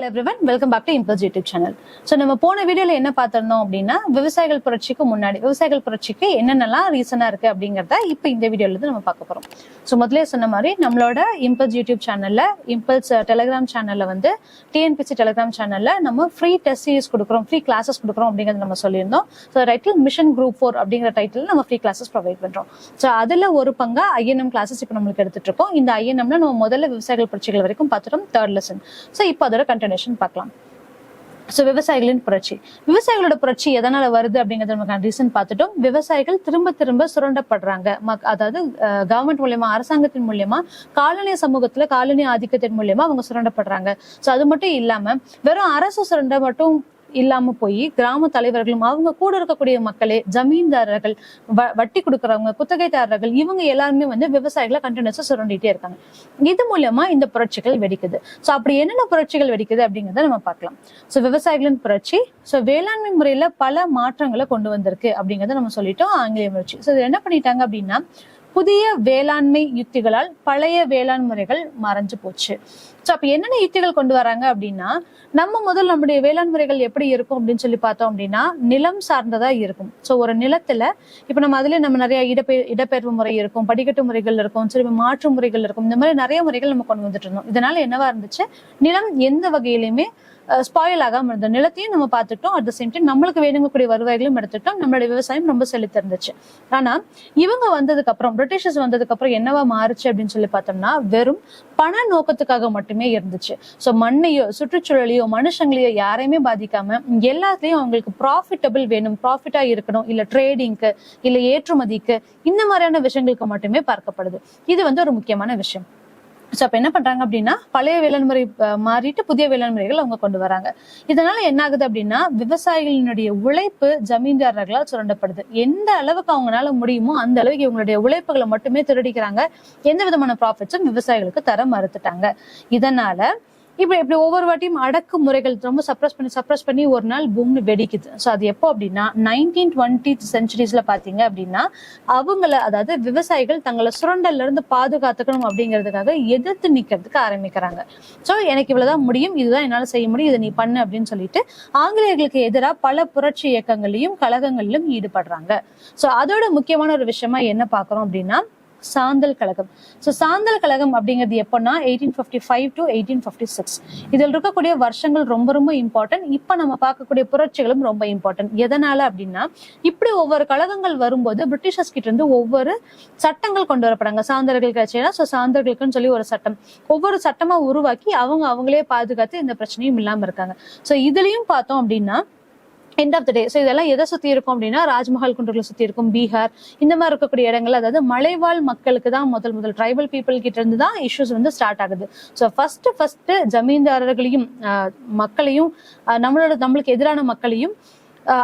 everyone, welcome back to Impulse YouTube channel. So நம்ம போன வீடியோல என்ன பார்த்திருந்தோம் அப்படின்னா விவசாயிகள் புரட்சிக்கு முன்னாடி விவசாயிகள் புரட்சிக்கு என்னென்னலாம் ரீசனா இருக்கு அப்படிங்கறத இப்போ இந்த வீடியோல இருந்து நம்ம பார்க்க போறோம். ஸோ முதல்ல சொன்ன மாதிரி நம்மளோட இம்பல்ஸ் யூடியூப் சேனல்ல இம்பல்ஸ் டெலிகிராம் சேனல்ல வந்து டிஎன்பிசி டெலிகிராம் சேனல்ல நம்ம ஃப்ரீ டெஸ்ட் சீரிஸ் கொடுக்குறோம், ஃப்ரீ கிளாஸஸ் கொடுக்குறோம் அப்படிங்கறத நம்ம சொல்லியிருந்தோம். ஸோ டைட்டில் மிஷன் குரூப் 4 அப்படிங்கிற டைட்டில் நம்ம ஃப்ரீ கிளாஸஸ் ப்ரொவைட் பண்றோம். ஸோ அதுல ஒரு பங்கா ஐஎன்எம் கிளாஸஸ் இப்போ நம்மளுக்கு எடுத்துட்டு இருக்கோம். இந்த ஐஎன்எம்ல நம்ம முதல்ல விவசாயிகள் புரட்சிகள் வரைக்கும் பார்த்துட்டோம், 3rd லெசன். ஸோ இப்போ அதோட கண்டினியூஷன் பார்க்கலாம். ஸோ விவசாயிகளின் புரட்சி, விவசாயிகளோட புரட்சி எதனால வருது அப்படிங்கறது நமக்கு ரீசன் பார்த்துட்டோம். விவசாயிகள் திரும்ப திரும்ப சுரண்டப்படுறாங்க, அதாவது கவர்மெண்ட் மூலியமா, அரசாங்கத்தின் மூலியமா, காலனி சமூகத்துல காலனி ஆதிக்கத்தின் மூலியமா அவங்க சுரண்டப்படுறாங்க. ஸோ அது மட்டும் இல்லாம வெறும் அரசு சுரண்ட மட்டும் இல்லாம போய் கிராம தலைவர்களும் அவங்க கூட இருக்கக்கூடிய மக்களே, ஜமீன்தாரர்கள், வட்டி கொடுக்கறவங்க, குத்தகைதாரர்கள், இவங்க எல்லாருமே வந்து விவசாயிகளை கண்டினியூஸா சுரண்டிட்டே இருக்காங்க. இது மூலமா இந்த புரட்சிகள் வெடிக்குது. சோ அப்படி என்னென்ன புரட்சிகள் வெடிக்குது அப்படிங்கறத நம்ம பார்க்கலாம். சோ விவசாயிகளின் புரட்சி வேளாண்மை முறையில பல மாற்றங்களை கொண்டு வந்திருக்கு அப்படிங்கறத நம்ம சொல்லிட்டோம். ஆங்கிலேய புரட்சி என்ன பண்ணிட்டாங்க அப்படின்னா, புதிய வேளாண்மை யுத்திகளால் பழைய வேளாண் முறைகள் மறைஞ்சு போச்சு. சோ அப்ப என்னென்ன யுத்திகள் கொண்டு வராங்க அப்படின்னா, நம்முடைய வேளாண் முறைகள் எப்படி இருக்கும் அப்படின்னு சொல்லி பார்த்தோம் அப்படின்னா, நிலம் சார்ந்ததா இருக்கும். சோ ஒரு நிலத்துல இப்ப நம்ம அதுல நம்ம நிறைய இடப்பெயர்வு முறை இருக்கும், படிக்கட்டு முறைகள் இருக்கும், சரி மாற்று முறைகள் இருக்கும். இந்த மாதிரி நிறைய முறைகள் நம்ம கொண்டு வந்துட்டு இருந்தோம். இதனால என்னவா இருந்துச்சு, நிலம் எந்த வகையிலுமே ஸ்பாயில் ஆகாம இருந்த நிலத்தையும் நம்ம பார்த்துட்டோம். அட் த சேம் டைம் நம்மளுக்கு வேணுங்கக்கூடிய வருவாய்களும் எடுத்துட்டோம். நம்மளுடைய விவசாயம் ரொம்ப செழித்து இருந்துச்சு. ஆனா இவங்க வந்ததுக்கு அப்புறம், பிரிட்டிஷர்ஸ் வந்ததுக்கு அப்புறம் என்னவா மாறுச்சு அப்படின்னு சொல்லி பார்த்தோம்னா, வெறும் பண நோக்கத்துக்காக மட்டுமே இருந்துச்சு. சோ மண்ணையோ சுற்றுச்சூழலையோ மனுஷங்களையோ யாரையுமே பாதிக்காம எல்லாத்துலயும் அவங்களுக்கு ப்ராஃபிட்டபிள் வேணும், ப்ராஃபிட்டா இருக்கணும், இல்ல ட்ரேடிங்க்கு, இல்ல ஏற்றுமதிக்கு, இந்த மாதிரியான விஷயங்களுக்கு மட்டுமே பார்க்கப்படுது. இது வந்து ஒரு முக்கியமான விஷயம். சோ அப்ப என்ன பண்றாங்க அப்படின்னா, பழைய வேளாண்முறை மாறிட்டு புதிய வேளாண்முறைகள் அவங்க கொண்டு வராங்க. இதனால என்ன ஆகுது அப்படின்னா, விவசாயிகளினுடைய உழைப்பு ஜமீன்தாரர்களால் சுரண்டப்படுது. எந்த அளவுக்கு அவங்களால முடியுமோ அந்த அளவுக்கு இவங்களுடைய உழைப்புகளை மட்டுமே திருடிக்கிறாங்க. எந்த விதமான ப்ராஃபிட்ஸும் விவசாயிகளுக்கு தர மறுத்துட்டாங்க. இதனால இப்படி ஒவ்வொரு வாட்டியும் அடக்கு முறைகள் ரொம்ப சப்ரஸ் பண்ணி ஒரு நாள் பூம்னு வெடிக்குது. சோ அது எப்போ அப்படின்னா, 1920 சென்ச்சுரிஸ்ல பாத்தீங்க அப்படின்னா, அதாவது விவசாயிகள் தங்களை சுரண்டல்ல இருந்து பாதுகாத்துக்கணும் அப்படிங்கிறதுக்காக எதிர்த்து நிக்கிறதுக்கு ஆரம்பிக்கிறாங்க. சோ எனக்கு இவ்வளவுதான் முடியும், இதுதான் என்னால செய்ய முடியும், இதை நீ பண்ணு அப்படின்னு சொல்லிட்டு ஆங்கிலேயர்களுக்கு எதிராக பல புரட்சி இயக்கங்களையும் கழகங்களிலும் ஈடுபடுறாங்க. சோ அதோட முக்கியமான ஒரு விஷயமா என்ன பாக்குறோம் அப்படின்னா, சாந்தல் கழகம். சாந்தல் கழகம் அப்படிங்கிறது எப்பன்னா 1855 to 1856. இதில் இருக்கக்கூடிய வருஷங்கள் ரொம்ப ரொம்ப இம்பார்ட்டன்ட். இப்ப நம்ம பார்க்கக்கூடிய புரட்சிகளும் ரொம்ப இம்பார்ட்டன்ட். எதனால அப்படின்னா, இப்படி ஒவ்வொரு கழகங்கள் வரும்போது பிரிட்டிஷர்ஸ் கிட்ட இருந்து ஒவ்வொரு சட்டங்கள் கொண்டு வரப்படாங்க. சாந்தர்கள் கிடைச்சா சாந்தர்களுக்குன்னு சொல்லி ஒரு சட்டம், ஒவ்வொரு சட்டமா உருவாக்கி அவங்களே பாதுகாத்து இந்த பிரச்சனையும் இல்லாம இருக்காங்க. சோ இதுலயும் பார்த்தோம் அப்படின்னா, எண்ட் ஆஃப் த டே இதெல்லாம் எதை சுத்தி இருக்கும் அப்படின்னா, ராஜ்மஹால் குன்றுகளை சுத்தி இருக்கும், பீகார், இந்த மாதிரி இருக்கக்கூடிய இடங்கள், அதாவது மலைவாழ் மக்களுக்கு தான் முதல் ட்ரைபல் பீப்புள் கிட்ட இருந்து தான் இஷ்யூஸ் வந்து ஸ்டார்ட் ஆகுது. ஸோ ஃபர்ஸ்ட் ஜமீன்தாரர்களையும் மக்களையும் நம்மளுக்கு எதிரான மக்களையும்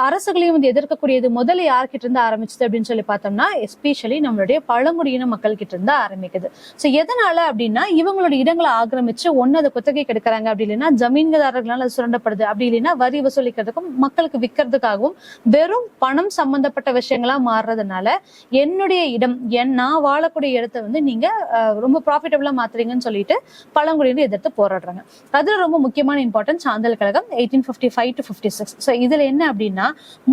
அரசுகளையும் வந்து எதிர்க்கக்கூடியது முதல்ல யார்கிட்ட இருந்து ஆரம்பிச்சது அப்படின்னு சொல்லி பார்த்தோம்னா, எஸ்பெஷலி நம்மளுடைய பழங்குடியின மக்கள் கிட்ட இருந்து ஆரம்பிக்குது. சோ எதனால அப்படின்னா, இவங்களோட இடங்களை ஆக்கிரமிச்சு ஒன்னு அதை குத்தகை கெடுக்கிறாங்க, அப்படி இல்லைன்னா ஜமீன்தாரர்களால் அது சுரண்டப்படுது, அப்படி இல்லைன்னா வரி வசூலிக்கிறதுக்கும் மக்களுக்கு விற்கிறதுக்காகவும் வெறும் பணம் சம்பந்தப்பட்ட விஷயங்களா மாறுறதுனால, என்னுடைய இடம், நான் வாழக்கூடிய இடத்த வந்து நீங்க ரொம்ப ப்ராஃபிட்டபிளா மாத்துறீங்கன்னு சொல்லிட்டு பழங்குடியினர் எதிர்த்து போராடுறாங்க. அதுல ரொம்ப முக்கியமான important Santhal Kazhagam 1855 to 56. So இதுல என்ன அப்படின்னா,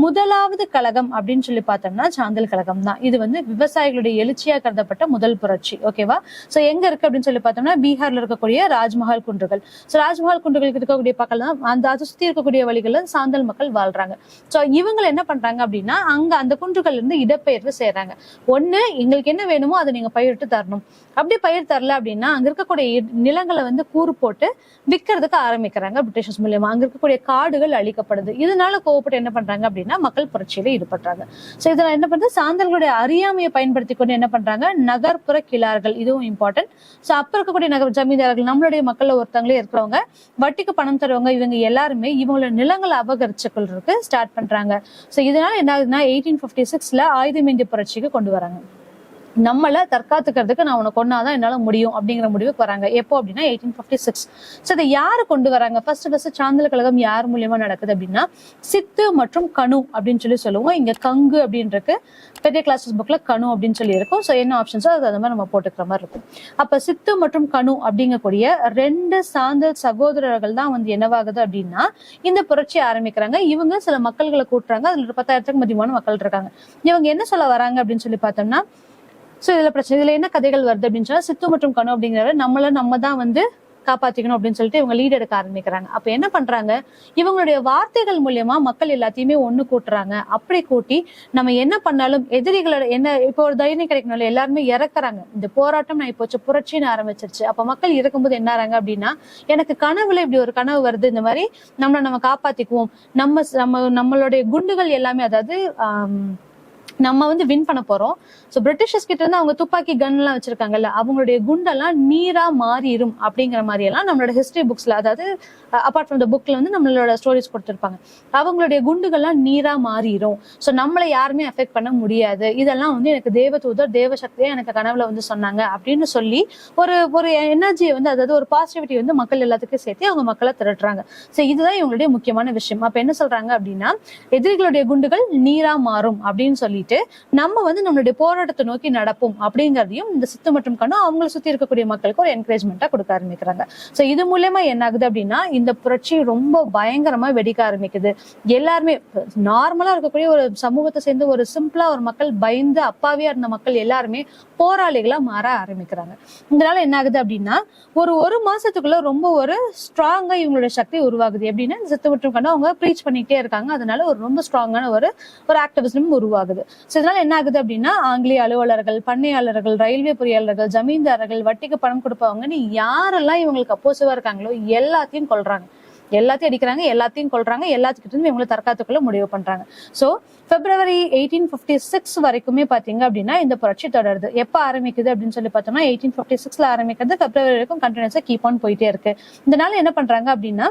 முதலாவது கழகம் அப்படின்னு சொல்லி பார்த்தோம்னா சாந்தல் கழகம் தான். இது வந்து விவசாயிகளுடைய எழுச்சியா கருதப்பட்ட முதல் புரட்சி. ஓகேவா? சோ எங்க இருக்கு அப்படின்னு சொல்லி பார்த்தோம்னா, பீகார்ல இருக்கக்கூடிய ராஜ்மஹால் குன்றுகள். சோ ராஜ்மஹால் குன்றுகளுக்கு இருக்கக்கூடிய பக்கம் தான் அதை சுத்தி இருக்கக்கூடிய வழிகள்ல சாந்தல் மக்கள் வாழ்றாங்க. சோ இவங்க என்ன பண்றாங்க அப்படின்னா, அங்க அந்த குன்றுகள்ல இருந்து இடப்பெயர்வு செய்யறாங்க. ஒண்ணு, எங்களுக்கு என்ன வேணுமோ அதை நீங்க பயிரிட்டு தரணும். அப்படி பயிர் தரல அப்படின்னா அங்க இருக்கக்கூடிய நிலங்களை வந்து கூறு போட்டு விற்கிறதுக்கு ஆரம்பிக்கிறாங்க பிரிட்டிஷர்ஸ் மூலியமா. அங்க இருக்கக்கூடிய காடுகள் அழிக்கப்படுது. இதனால கோவப்பட்டு என்ன பண்றாங்க அப்படின்னா, மக்கள் புரட்சியில ஈடுபடுறாங்க. சோ இதெல்லாம் என்ன பண்றது, சாந்தர்களுடைய அறியாமையை பயன்படுத்தி கொண்டு என்ன பண்றாங்க, நகர்ப்புற கிளார்கள், இதுவும் இம்பார்ட்டன்ட். சோ அப்ப இருக்கக்கூடிய நகர் ஜமீன்தாரர்கள், நம்மளுடைய மக்கள்ல ஒருத்தங்களே இருக்கிறவங்க, வட்டிக்கு பணம் தருவங்க, இவங்க எல்லாருமே இவங்களோட நிலங்களை அபகரிச்சுக்கிறதுக்கு ஸ்டார்ட் பண்றாங்க. சோ இதனால என்ன ஆகுதுன்னா, 1856ல ஆயுதமேந்திய புரட்சிக்கு கொண்டு வராங்க. நம்மள தற்காத்துக்கிறதுக்கு நான் உனக்கு கொன்னாதான் என்னால முடியும் அப்படிங்கிற முடிவுக்கு வராங்க. எப்போ அப்படின்னா 1856. சோ இதை யாரு கொண்டு வராங்க? ஃபர்ஸ்ட் சாந்தல் கழகம் யார் மூலியமா நடக்குது அப்படின்னா சித்து மற்றும் கணு அப்படின்னு சொல்லுவோம். இங்க கங்கு அப்படின்னு இருக்கு, பெரிய கிளாஸஸ் புக்ல கணு அப்படின்னு சொல்லி இருக்கும். சோ என்ன ஆப்ஷன்ஸோ அது அந்த மாதிரி நம்ம போட்டுக்கிற மாதிரி இருக்கும். அப்ப சித்து மற்றும் கணு அப்படிங்கக்கூடிய 2 சாந்தல் சகோதரர்கள் தான் வந்து என்னவாகுது அப்படின்னா இந்த புரட்சி ஆரம்பிக்கிறாங்க. இவங்க சில மக்கள்களை கூட்டுறாங்க. அதுல 10,000க்கும் அதிகமான மக்கள் இருக்காங்க. இவங்க என்ன சொல்ல வராங்க அப்படின்னு சொல்லி பார்த்தோம்னா, சோ இதுல என்ன கதைகள் வருது அப்படின்னு சொன்னா சித்து மற்றும் கணு அப்படிங்கிற நம்ம தான் வந்து காப்பாத்திக்கணும் அப்படின்னு சொல்லிட்டு இவங்க லீட் எடுக்க ஆரம்பிக்கிறாங்க. அப்ப என்ன பண்றாங்க, இவங்களுடைய வார்த்தைகள் மூலியமா மக்கள் எல்லாத்தையுமே ஒண்ணு கூட்டுறாங்க. அப்படி கூட்டி நம்ம என்ன பண்ணாலும் எதிரிகளோட என்ன இப்போ ஒரு தைரியம் கிடைக்கணும், எல்லாருமே இறக்குறாங்க. இந்த போராட்டம் நான் இப்போ புரட்சின்னு ஆரம்பிச்சிருச்சு. அப்ப மக்கள் இருக்கும்போது என்ன ஆறாங்க அப்படின்னா, எனக்கு கனவுல இப்படி ஒரு கனவு வருது, இந்த மாதிரி நம்ம காப்பாத்திக்குவோம், நம்மளுடைய குண்டுகள் எல்லாமே, அதாவது நம்ம வந்து வின் பண்ண போறோம். சோ பிரிட்டிஷர்ஸ் கிட்ட இருந்து அவங்க துப்பாக்கி கன் எல்லாம் வச்சிருக்காங்கல்ல, அவங்களுடைய குண்டெல்லாம் நீரா மாறிடும் அப்படிங்கிற மாதிரி எல்லாம் நம்மளோட ஹிஸ்டரி புக்ஸ்ல, அதாவது அபார்ட் ஃப்ரம் த புக்ல வந்து நம்மளோட ஸ்டோரிஸ் கொடுத்திருப்பாங்க. அவங்களுடைய குண்டுகள்லாம் நீரா மாறிடும். சோ நம்மளை யாருமே அஃபெக்ட் பண்ண முடியாது. இதெல்லாம் வந்து எனக்கு தேவதூதர் தேவசக்தியா எனக்கு கனவுல வந்து சொன்னாங்க அப்படின்னு சொல்லி ஒரு எனர்ஜியை வந்து, அதாவது ஒரு பாசிட்டிவிட்டி வந்து மக்கள் எல்லாத்துக்கும் சேர்த்து அவங்க மக்களை திரட்டுறாங்க. சோ இதுதான் இவங்களுடைய முக்கியமான விஷயம். அப்ப என்ன சொல்றாங்க அப்படின்னா, எதிரிகளுடைய குண்டுகள் நீரா மாறும் அப்படின்னு சொல்லிட்டு நம்ம வந்து நம்மளுடைய போராட்டத்தை நோக்கி நடப்போம் அப்படிங்கறதையும் இந்த சித்து மற்றும் கணு அவங்களை சுத்தி இருக்கக்கூடிய மக்களுக்கு ஒரு என்கரேஜ்மெண்டா கொடுக்க ஆரம்பிக்கிறாங்க. சோ இது மூலமா என்ன ஆகுது அப்படின்னா, இந்த புரட்சி ரொம்ப பயங்கரமா வெடிக்க ஆரம்பிக்குது. எல்லாருமே நார்மலா இருக்கக்கூடிய ஒரு சமூகத்தை சேர்ந்து ஒரு சிம்பிளா ஒரு மக்கள் பயந்து அப்பாவியா இருந்த மக்கள் எல்லாருமே போராளிகளா மாற ஆரம்பிக்கிறாங்க. இதனால என்ன ஆகுது அப்படின்னா, ஒரு மாசத்துக்குள்ள ரொம்ப ஒரு ஸ்ட்ராங்கா இவங்களுடைய சக்தி உருவாகுது. எப்படின்னா சித்து மற்றும் கணு அவங்க ப்ரீச் பண்ணிட்டே இருக்காங்க. அதனால ஒரு ரொம்ப ஸ்ட்ராங்கான ஒரு ஆக்டிவிசம் உருவாகுது. இதனால என்ன ஆகுது அப்படின்னா, ஆங்கிலேய அலுவலர்கள், பண்ணையாளர்கள், ரயில்வே பொறியாளர்கள், ஜமீன்தாரர்கள், வட்டிக்கு பணம் கொடுப்பவங்கன்னு யாரெல்லாம் இவங்களுக்கு அப்போசிவா இருக்காங்களோ எல்லாத்தையும் கொல்றாங்க, எல்லாத்தையும் அடிக்கிறாங்க, எல்லாத்தையும் கொல்றாங்க, எல்லாத்துக்கிட்ட இருந்து இவங்களை தற்காத்துக்குள்ள முடிவு பண்றாங்க. சோ பிப்ரவரி 1856 வரைக்குமே பாத்தீங்க அப்படின்னா இந்த புரட்சி தொடருது. எப்ப ஆரம்பிக்குது அப்படின்னு சொல்லி பார்த்தோம்னா 1856ல ஆரம்பிக்கிறது, பிப்ரவரி வரைக்கும் கண்டினியூஸா கீப் ஆன் போயிட்டே இருக்கு. இதனால என்ன பண்றாங்க அப்படின்னா,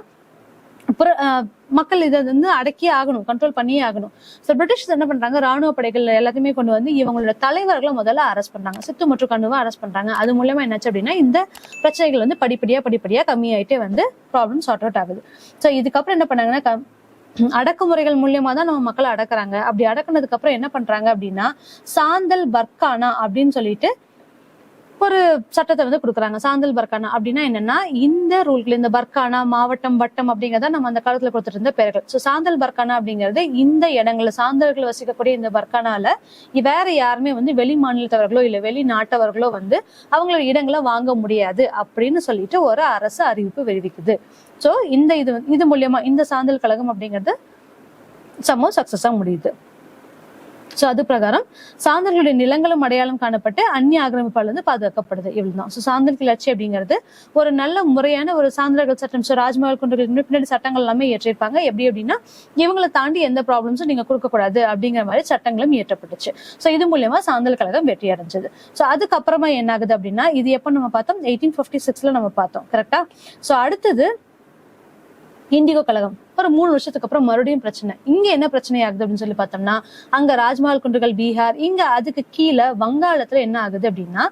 மக்கள் இதை வந்து அடக்கியே ஆகணும், கண்ட்ரோல் பண்ணியே ஆகணும். சோ பிரிட்டிஷ் என்ன பண்றாங்க, ராணுவ படைகள் எல்லாத்தையுமே கொண்டு வந்து இவங்களோட தலைவர்களை முதல்ல அரெஸ்ட் பண்றாங்க. சித்து மற்றும் கணுவை அரெஸ்ட் பண்றாங்க. அது மூலமா என்னாச்சு அப்படின்னா, இந்த பிரச்சனைகள் வந்து படிப்படியா கம்மியாயிட்டே வந்து ப்ராப்ளம் சார்ட் அவுட் ஆகுது. சோ இதுக்கப்புறம் என்ன பண்ணாங்கன்னா, அடக்குமுறைகள் மூலியமா தான் நம்ம மக்களை அடக்குறாங்க. அப்படி அடக்குனதுக்கு அப்புறம் என்ன பண்றாங்க அப்படின்னா, சாந்தல் பர்கானா அப்படின்னு சொல்லிட்டு ஒரு சட்டத்தை வந்து கொடுக்குறாங்க. சாந்தல் பர்கானா அப்படின்னா என்னன்னா, இந்த ரூல்கள், இந்த பர்கானா மாவட்டம் வட்டம் அப்படிங்கிறத நம்ம அந்த காலத்துல கொடுத்துட்டு இருந்த பெயர்கள். சோ சாந்தல் பர்கானா அப்படிங்கிறது இந்த இடங்கள்ல சாந்தல்கள் வசிக்கக்கூடிய இந்த பர்கானால வேற யாருமே வந்து வெளி மாநிலத்தவர்களோ இல்ல வெளிநாட்டவர்களோ வந்து அவங்களோட இடங்களை வாங்க முடியாது அப்படின்னு சொல்லிட்டு ஒரு அரசு அறிவிப்பு வெளிவிக்குது. சோ இது மூலியமா இந்த சாந்தல் கழகம் அப்படிங்கிறது சமூக சக்சஸா முடியுது. சோ அது பிரகாரம் சாந்தர்களுடைய நிலங்களும் அடையாளம் காணப்பட்டு அந்நிய ஆக்கிரமிப்பால் வந்து பாதுகாக்கப்படுது. இவ்வளவுதான். சோ சாந்தல் கிளர்ச்சி அப்படிங்கிறது ஒரு நல்ல முறையான ஒரு சாந்தர்கள் சட்டம். சோ ராஜ்மஹால் குன்றுகளுக்கு பின்னாடி சட்டங்கள் எல்லாமே இயற்றிருப்பாங்க. எப்படி அப்படின்னா, இவங்களை தாண்டி எந்த ப்ராப்ளம்ஸும் நீங்க கொடுக்க கூடாது அப்படிங்கிற மாதிரி சட்டங்களும் இயற்றப்பட்டுச்சு. சோ இது மூலமா சாந்தல் கழகம் வெற்றி அடைஞ்சது. சோ அதுக்கப்புறமா என்ன ஆகுது அப்படின்னா, இது எப்ப நம்ம பார்த்தோம், 1856ல நம்ம பார்த்தோம், கரெக்டா? சோ அடுத்தது இண்டிகோ கழகம். ஒரு 3 வருஷத்துக்கு அப்புறம் மறுபடியும் பிரச்சனை. இங்க என்ன பிரச்சனை ஆகுது அப்படின்னு சொல்லி பார்த்தோம்னா, அங்க ராஜ்மஹால் குன்றுகள் பீகார், இங்க அதுக்கு கீழே வங்காளத்துல என்ன ஆகுது அப்படின்னா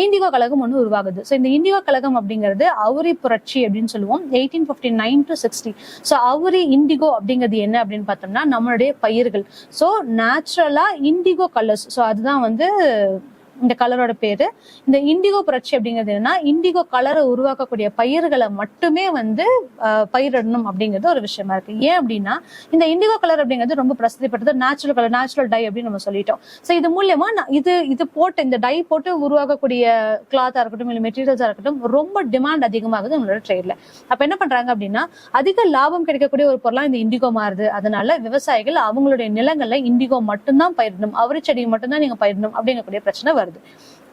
இண்டிகோ கழகம் ஒண்ணு உருவாகுது. சோ இந்த இண்டிகோ கழகம் அப்படிங்கிறது அவுரி புரட்சி அப்படின்னு சொல்லுவோம், 1859 to 60. சோ அவுரி இண்டிகோ அப்படிங்கிறது என்ன அப்படின்னு பார்த்தோம்னா, நம்மளுடைய பயிர்கள். சோ நேச்சுரலா இண்டிகோ கலர்ஸ், சோ அதுதான் வந்து இந்த கலரோட பேரு. இந்த இண்டிகோ புரட்சி அப்படிங்கிறது என்னன்னா, இண்டிகோ கலரை உருவாக்கக்கூடிய பயிர்களை மட்டுமே வந்து பயிரிடணும் அப்படிங்கிறது ஒரு விஷயமா இருக்கு. ஏன் அப்படின்னா, இந்த இண்டிகோ கலர் அப்படிங்கிறது ரொம்ப பிரசித்தி பெற்றது. நேச்சுரல் கலர், நேச்சுரல் டை அப்படின்னு நம்ம சொல்லிட்டோம். சோ இது மூலியமா இது போட்டு, இந்த டை போட்டு உருவாக்கக்கூடிய கிளாத்தா இருக்கட்டும் இல்ல மெட்டீரியல்ஸா இருக்கட்டும் ரொம்ப டிமாண்ட் அதிகமாகுது நம்மளோட ட்ரேட்ல. அப்ப என்ன பண்றாங்க அப்படின்னா, அதிக லாபம் கிடைக்கக்கூடிய ஒரு பொருளா இந்த இண்டிகோ மாறுது. அதனால விவசாயிகள் அவங்களுடைய நிலங்கள்ல இண்டிகோ மட்டும்தான் பயிரிடணும், அவரி செடியை மட்டும்தான் நீங்க பயிரிடணும் அப்படிங்கக்கூடிய பிரச்சனை வருது.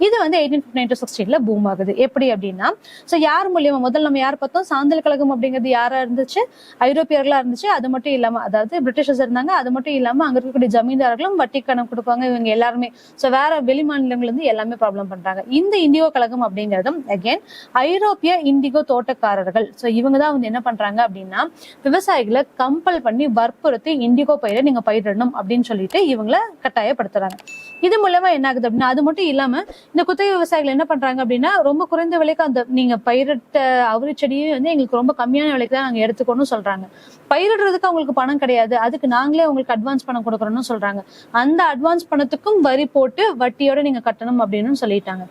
இது வந்து 1859 to 60ல பூம் ஆகுது. எப்படி அப்படின்னா, சோ யார் மூலியமா, முதல்ல நம்ம யார் பார்த்தோம், சாந்தல் கழகம் அப்படிங்கிறது யாரா இருந்துச்சு, ஐரோப்பியர்களா இருந்துச்சு. அது மட்டும் இல்லாம, அதாவது பிரிட்டிஷர்ஸ் இருந்தாங்க. அது மட்டும் இல்லாம அங்க இருக்கக்கூடிய ஜமீன்தாரர்களும் வட்டி கணக்கு கொடுப்பாங்க, இவங்க எல்லாருமே. சோ வேற வெளி மாநிலங்கள்ல இருந்து எல்லாமே ப்ராப்ளம் பண்றாங்க. இந்த இண்டிகோ கழகம் அப்படிங்கறதும் அகைன் ஐரோப்பிய இண்டிகோ தோட்டக்காரர்கள். சோ இவங்க தான் வந்து என்ன பண்றாங்க அப்படின்னா, விவசாயிகளை கம்பல் பண்ணி வற்புறுத்தி இண்டிகோ பயிரை நீங்க பயிரிடணும் அப்படின்னு சொல்லிட்டு இவங்களை கட்டாயப்படுத்துறாங்க. இது மூலமா என்ன ஆகுது அப்படின்னா, அது மட்டும் இல்லாம இந்த குத்தகை விவசாயிகள் என்ன பண்றாங்க அப்படின்னா, ரொம்ப குறைந்த விலைக்கு அந்த நீங்க பயிரிட்ட அவரி செடியே வந்து எங்களுக்கு ரொம்ப கம்மியான விலைக்கு தான் நாங்க எடுத்துக்கணும்னு சொல்றாங்க. பயிரிடுறதுக்கு அவங்களுக்கு பணம் கிடையாது, அதுக்கு நாங்களே உங்களுக்கு அட்வான்ஸ் பணம் கொடுக்கறோம்னு சொல்றாங்க. அந்த அட்வான்ஸ் பணத்துக்கும் வரி போட்டு வட்டியோட நீங்க கட்டணும் அப்படின்னு சொல்லிட்டாங்க.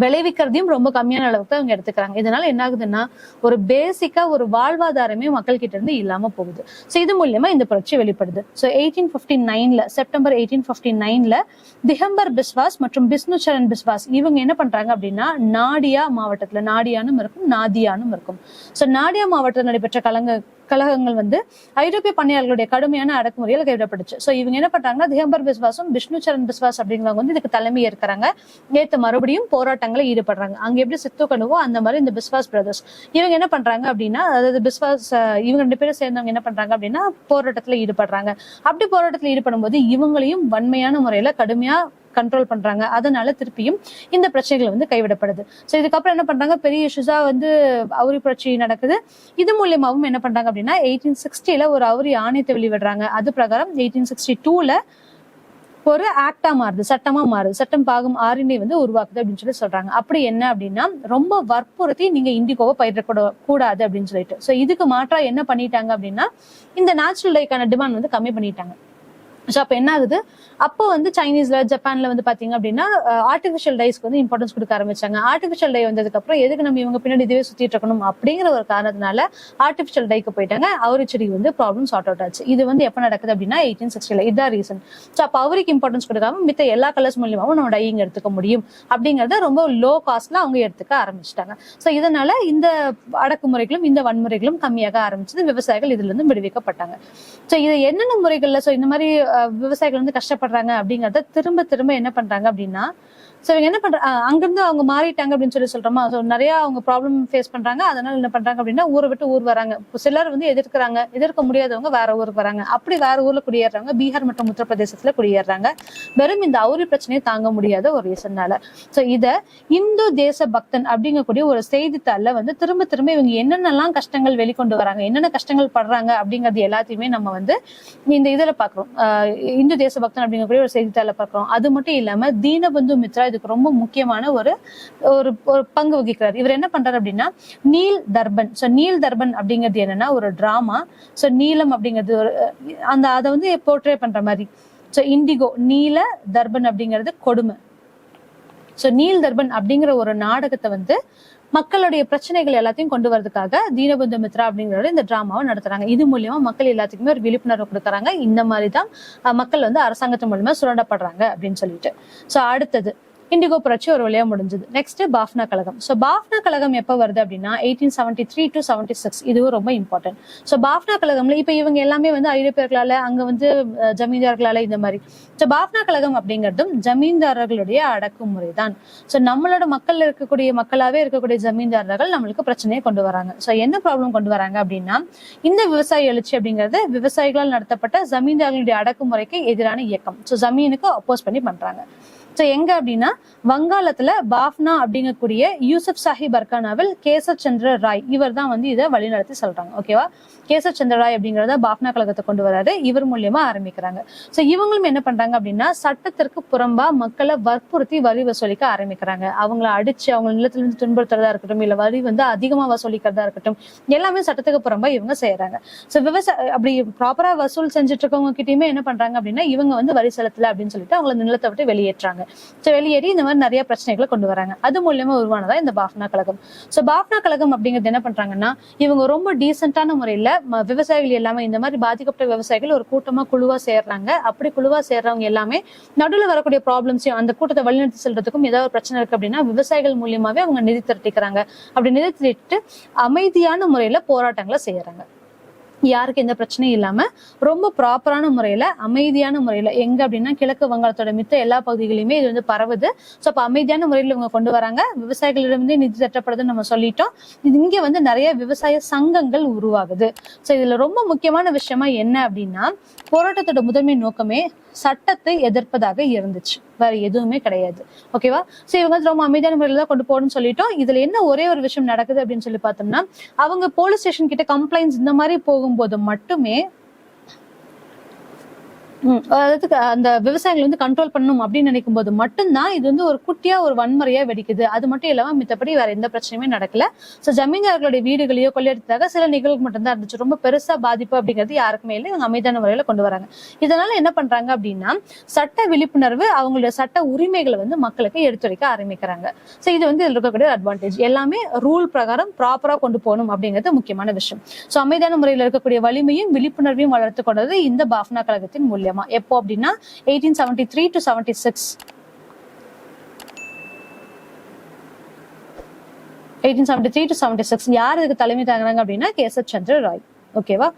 விளைவிக்கிறதையும் ரொம்ப கம்மியான அளவுக்கு அவங்க எடுத்துக்கிறாங்க. இதனால என்ன ஆகுதுன்னா, ஒரு பேசிக்கா ஒரு வாழ்வாதாரமே மக்கள் கிட்ட இருந்து இல்லாம போகுது. சோ இது மூலியமா இந்த புரட்சி வெளிப்படுது. சோ 1859ல செப்டம்பர் 1859ல திகம்பர் பிஸ்வாஸ் மற்றும் பிஷ்ணு சரண் பிஸ்வாஸ் இவங்க என்ன பண்றாங்க அப்படின்னா, நாடியா மாவட்டத்துல, நாடியானும் இருக்கும் நாதியானும் இருக்கும். சோ நாடியா மாவட்டத்தில் நடைபெற்ற கழகங்கள் வந்து ஐரோப்பிய பண்ணையாளர்களுடைய கடுமையான அடக்குமுறையில் கைவிடப்பட்டுச்சு. சோ இவங்க என்ன பண்றாங்கன்னா, திகம்பர் பிஸ்வாசும் விஷ்ணு சரண் பிஸ்வாஸ் அப்படிங்கிறவங்க வந்து இதுக்கு தலைமை ஏற்கிறாங்க. நேத்து மறுபடியும் போராட்டங்களை ஈடுபடுறாங்க. அங்க எப்படி சித்து கணுவோ அந்த மாதிரி இந்த பிஸ்வாஸ் பிரதர்ஸ் இவங்க என்ன பண்றாங்க அப்படின்னா, அதாவது பிஸ்வாஸ் இவங்க 2 பேரும் சேர்ந்தவங்க என்ன பண்றாங்க அப்படின்னா போராட்டத்துல ஈடுபடுறாங்க. அப்படி போராட்டத்துல ஈடுபடும் போது இவங்களையும் வன்மையான முறையில கடுமையா கண்ட்ரோல் பண்றாங்க. அதனால திருப்பியும் இந்த பிரச்சனைகள் வந்து கைவிடப்படுது. சோ இதுக்கப்புறம் என்ன பண்றாங்க, பெரிய இஷ்யூஸா வந்து அவுரி புரட்சி நடக்குது. இது மூலியமாவும் என்ன பண்றாங்க அப்படின்னா, 1860ல ஒரு அவுரி ஆணையத்தை வெளிவிடுறாங்க. அது பிரகாரம் 1862ல ஒரு ஆக்டா மாறுது, சட்டமா மாறுது. சட்டம் பாகம் 6 வந்து உருவாக்குது அப்படின்னு சொல்லி சொல்றாங்க. அப்படி என்ன அப்படின்னா, ரொம்ப வற்புறுத்தி நீங்க இண்டிகோவை பயிரிடக்கூடாது அப்படின்னு சொல்லிட்டு. சோ இதுக்கு மாற்றா என்ன பண்ணிட்டாங்க அப்படின்னா, இந்த நேச்சுரல் டைக்கான டிமாண்ட் வந்து கம்மி பண்ணிட்டாங்க. ஸோ அப்போ என்ன ஆகுது, அப்போ வந்து சைனீஸ்ல ஜப்பான்ல வந்து பாத்தீங்க அப்படின்னா ஆர்டிபிஷியல் டைஸ்க்கு வந்து இம்பார்ட்டன்ஸ் கொடுக்க ஆரம்பிச்சாங்க. ஆர்டிபிஷியல் டை வந்ததுக்கு அப்புறம் எதுக்கு நம்ம இவங்க பின்னாடி இதுவே சுத்திட்டு இருக்கணும் அப்படிங்கிற ஒரு காரணத்தினால ஆர்டிபிஷியல் டைக்கு போயிட்டாங்க. அவரி செடி வந்து ப்ராப்ளம் சார்ட் அவுட் ஆச்சு. இது வந்து எப்ப நடக்குது அப்படின்னா 1860ல. இதுதான் ரீசன். ஸோ அப்போ அவருக்கு இம்பார்ட்டன்ஸ் கொடுக்காம மித்த எல்லா கலர்ஸ் மூலியமாவும் நம்ம டையிங் எடுத்துக்க முடியும் அப்படிங்கறத ரொம்ப லோ காஸ்ட்ல அவங்க எடுத்துக்க ஆரம்பிச்சிட்டாங்க. ஸோ இதனால இந்த அடக்குமுறைகளும் இந்த வன்முறைகளும் கம்மியாக ஆரம்பிச்சது. விவசாயிகள் இதுல இருந்து விடுவிக்கப்பட்டாங்க. ஸோ இது என்னென்ன முறைகள்ல இந்த மாதிரி விவசாயிகள் வந்து கஷ்டப்படுறாங்க அப்படிங்கறத திரும்ப திரும்ப என்ன பண்றாங்க அப்படின்னா, சோ இவங்க என்ன பண்றாங்க, அங்கிருந்து அவங்க மாறிட்டாங்க அப்படின்னு சொல்லி சொல்றோமா. சோ நிறைய அவங்க ப்ராப்ளம் ஃபேஸ் பண்றாங்க. அதனால என்ன பண்றாங்க அப்படின்னா, ஊரை விட்டு ஊர் வராங்க. சிலர் வந்து எதிர்க்க முடியாதவங்க வேற ஊருக்கு வராங்க. அப்படி வேற ஊர்ல குடியேறாங்க. பீகார் மற்றும் உத்தரப்பிரதேசத்துல குடியேறாங்க. வெறும் இந்த அவுரி பிரச்சனையை தாங்க முடியாத ஒரு ரீசன்னால. சோ இத இந்து தேச பக்தன் அப்படிங்கக்கூடிய ஒரு செய்தித்தாள்ல வந்து திரும்ப திரும்ப இவங்க என்னென்னலாம் கஷ்டங்கள் வெளிக்கொண்டு வராங்க, என்னென்ன கஷ்டங்கள் படுறாங்க அப்படிங்கிறது எல்லாத்தையுமே நம்ம வந்து இந்த இதுல பாக்குறோம். இந்து தேச பக்தன் அப்படிங்கக்கூடிய ஒரு செய்தித்தாள்ல பாக்குறோம். அது மட்டும் இல்லாம தீனபந்து மித்ரா இதுக்கு ரொம்ப முக்கியமான ஒரு பங்கு வகிக்கிறார். இவர் என்ன பண்றாரு அப்படின்னா, நீல் தர்பன். சோ நீல் தர்பன் அப்படிங்கிறது என்னன்னா ஒரு டிராமா. சோ நீலம் அப்படிங்கிறது அதை வந்து போர்ட்ரே பண்ற மாதிரி. சோ இண்டிகோ, நீல தர்பன் அப்படிங்கிறது கொடுமை. சோ நீல் தர்பன் அப்படிங்கிற ஒரு நாடகத்தை வந்து மக்களுடைய பிரச்சனைகள் எல்லாத்தையும் கொண்டு வரதுக்காக தீனபந்து மித்ரா அப்படிங்கிற இந்த டிராமாவை நடத்துறாங்க. இது மூலியமா மக்கள் எல்லாத்துக்குமே ஒரு விழிப்புணர்வு கொடுக்குறாங்க. இந்த மாதிரிதான் மக்கள் வந்து அரசாங்கத்தின் மூலமா சுரண்டப்படுறாங்க அப்படின்னு சொல்லிட்டு. சோ அடுத்தது இண்டிகோ புரட்சி ஒரு வழியா முடிஞ்சது. நெக்ஸ்ட் பாஃப்னா கழகம். சோ பாஃப்னா கழகம் எப்ப வருது அப்படின்னா 1873 to 76. இதுவும் ரொம்ப இம்பார்ட்டன்ட். சோ பாஃப்னா கழகம்ல இப்ப இவங்க எல்லாமே வந்து ஐரோப்பியர்களால, அங்க வந்து ஜமீன்தார்களால இந்த மாதிரி. சோ பாஃப்னா கழகம் அப்படிங்கிறதும் ஜமீன்தாரர்களுடைய அடக்குமுறை தான். சோ நம்மளோட மக்களாவே இருக்கக்கூடிய ஜமீன்தாரர்கள் நம்மளுக்கு பிரச்சனையை கொண்டு வராங்க. சோ என்ன ப்ராப்ளம் கொண்டு வராங்க அப்படின்னா, இந்த விவசாய எழுச்சி அப்படிங்கிறது விவசாயிகளால் நடத்தப்பட்ட ஜமீன்தாரர்களுடைய அடக்குமுறைக்கு எதிரான இயக்கம். சோ ஜமீனுக்கு அப்போஸ் பண்ணி பண்றாங்க. சோ எங்க அப்படின்னா வங்காளத்துல பாஃப்னா அப்படிங்கக்கூடிய யூசுப் சாஹிப் பர்கானாவில் கேசவ் சந்திர ராய் இவர் தான் வந்து இதை வழிநடத்தி சொல்றாங்க. ஓகேவா, கேசவ் சந்திர ராய் அப்படிங்கறத பாஃப்னா கழகத்தை கொண்டு வராரு. இவர் மூலியமா ஆரம்பிக்கிறாங்க. சோ இவங்களும் என்ன பண்றாங்க அப்படின்னா, சட்டத்திற்கு புறம்பா மக்களை வற்புறுத்தி வரி வசூலிக்க ஆரம்பிக்கிறாங்க. அவங்கள அடிச்சு அவங்க நிலத்துல இருந்து துன்புறுத்துறதா இருக்கட்டும், இல்ல வரி வந்து அதிகமா வசூலிக்கிறதா இருக்கட்டும், எல்லாமே சட்டத்துக்கு புறம்பா இவங்க செய்யறாங்க. சோ அப்படி ப்ராப்பரா வசூல் செஞ்சுட்டு இருக்கவங்க கிட்டயுமே என்ன பண்றாங்க அப்படின்னா, இவங்க வந்து வரி செலுத்தல அப்படின்னு சொல்லிட்டு அவங்களை நிலத்தை விட்டு வெளியேற்றாங்க. வெளியேறி இந்த மாதிரி நிறைய பிரச்சனைகளை கொண்டு வராங்க. அது மூலமா உருவானதா இந்த பாஃப்னா கழகம். சோ பாஃப்னா கழகம் அப்படிங்கிறது என்ன பண்றாங்கன்னா, இவங்க ரொம்ப டீசென்டான முறையில விவசாயிகள் எல்லாமே இந்த மாதிரி பாதிக்கப்பட்ட விவசாயிகள் ஒரு கூட்டமா குழுவா சேர்றாங்க. அப்படி குழுவா சேர்றவங்க எல்லாமே நடுவில் வரக்கூடிய ப்ராப்ளம்ஸையும் அந்த கூட்டத்தை வழிநடத்தி செல்றதுக்கும் ஏதாவது ஒரு பிரச்சனை இருக்கு அப்படின்னா விவசாயிகள் மூலியமாவே அவங்க நிதி திரட்டிக்கிறாங்க. அப்படி நிதி திரட்டிட்டு அமைதியான முறையில போராட்டங்களை செய்யறாங்க. யாருக்கு எந்த பிரச்சனையும் இல்லாம ரொம்ப ப்ராப்பரான முறையில அமைதியான முறையில, எங்க அப்படின்னா கிழக்கு வங்காளத்தோட மித்த எல்லா பகுதிகளிலுமே இது வந்து பரவுது. சோ அப்ப அமைதியான முறையில இவங்க கொண்டு வராங்க. விவசாயிகளிடமிருந்து நிதி திரட்டப்படுதுன்னு நம்ம சொல்லிட்டோம். இங்க வந்து நிறைய விவசாய சங்கங்கள் உருவாகுது. சோ இதுல ரொம்ப முக்கியமான விஷயமா என்ன அப்படின்னா, போராட்டத்தோட முதன்மை நோக்கமே சட்டத்தை எதிர்ப்பதாக இருந்துச்சு, வேற எதுவுமே கிடையாது. ஓகேவா, சோ இவங்க ரொம்ப அமைதியான முறையில தான் கொண்டு போகணும்னு சொல்லிட்டோம். இதுல என்ன ஒரே ஒரு விஷயம் நடக்குது அப்படின்னு சொல்லி பார்த்தோம்னா, அவங்க போலீஸ் ஸ்டேஷன் கிட்ட கம்ப்ளைண்ட்ஸ் இந்த மாதிரி போகும்போது மட்டுமே அதாவது அந்த விவசாயிகள் வந்து கண்ட்ரோல் பண்ணணும் அப்படின்னு நினைக்கும் போது மட்டும்தான் இது வந்து ஒரு குட்டியா ஒரு வன்முறையா வெடிக்குது. அது மட்டும் இல்லாம மித்தபடி வேற எந்த பிரச்சனையுமே நடக்கல. சோ ஜமீன்தார்களுடைய வீடுகளையோ கொள்ளையடித்ததாக சில நிகழ்வு மட்டும்தான் இருந்துச்சு. ரொம்ப பெருசா பாதிப்பு அப்படிங்கிறது யாருக்குமே இல்லை. இவங்க அமைதியான முறையில கொண்டு வராங்க. இதனால என்ன பண்றாங்க அப்படின்னா சட்ட விழிப்புணர்வு, அவங்களுடைய சட்ட உரிமைகளை வந்து மக்களுக்கு எடுத்துரைக்க ஆரம்பிக்கிறாங்க. சோ இது வந்து இதுல இருக்கக்கூடிய அட்வான்டேஜ். எல்லாமே ரூல் பிரகாரம் ப்ராப்பரா கொண்டு போகணும் அப்படிங்கிறது முக்கியமான விஷயம். சோ அமைதியான முறையில் இருக்கக்கூடிய வலிமையும் விழிப்புணர்வையும் வளர்த்து கொண்டது இந்த பாஃப்னா கழகத்தின் மூலியமா. எப்போ அப்படின்னா 1873 to 76 1873 to 76 யார் இதுக்கு தலைமை தாங்குறாங்க அப்படின்னா கேசப் சந்திர ராய். ஓகேவா?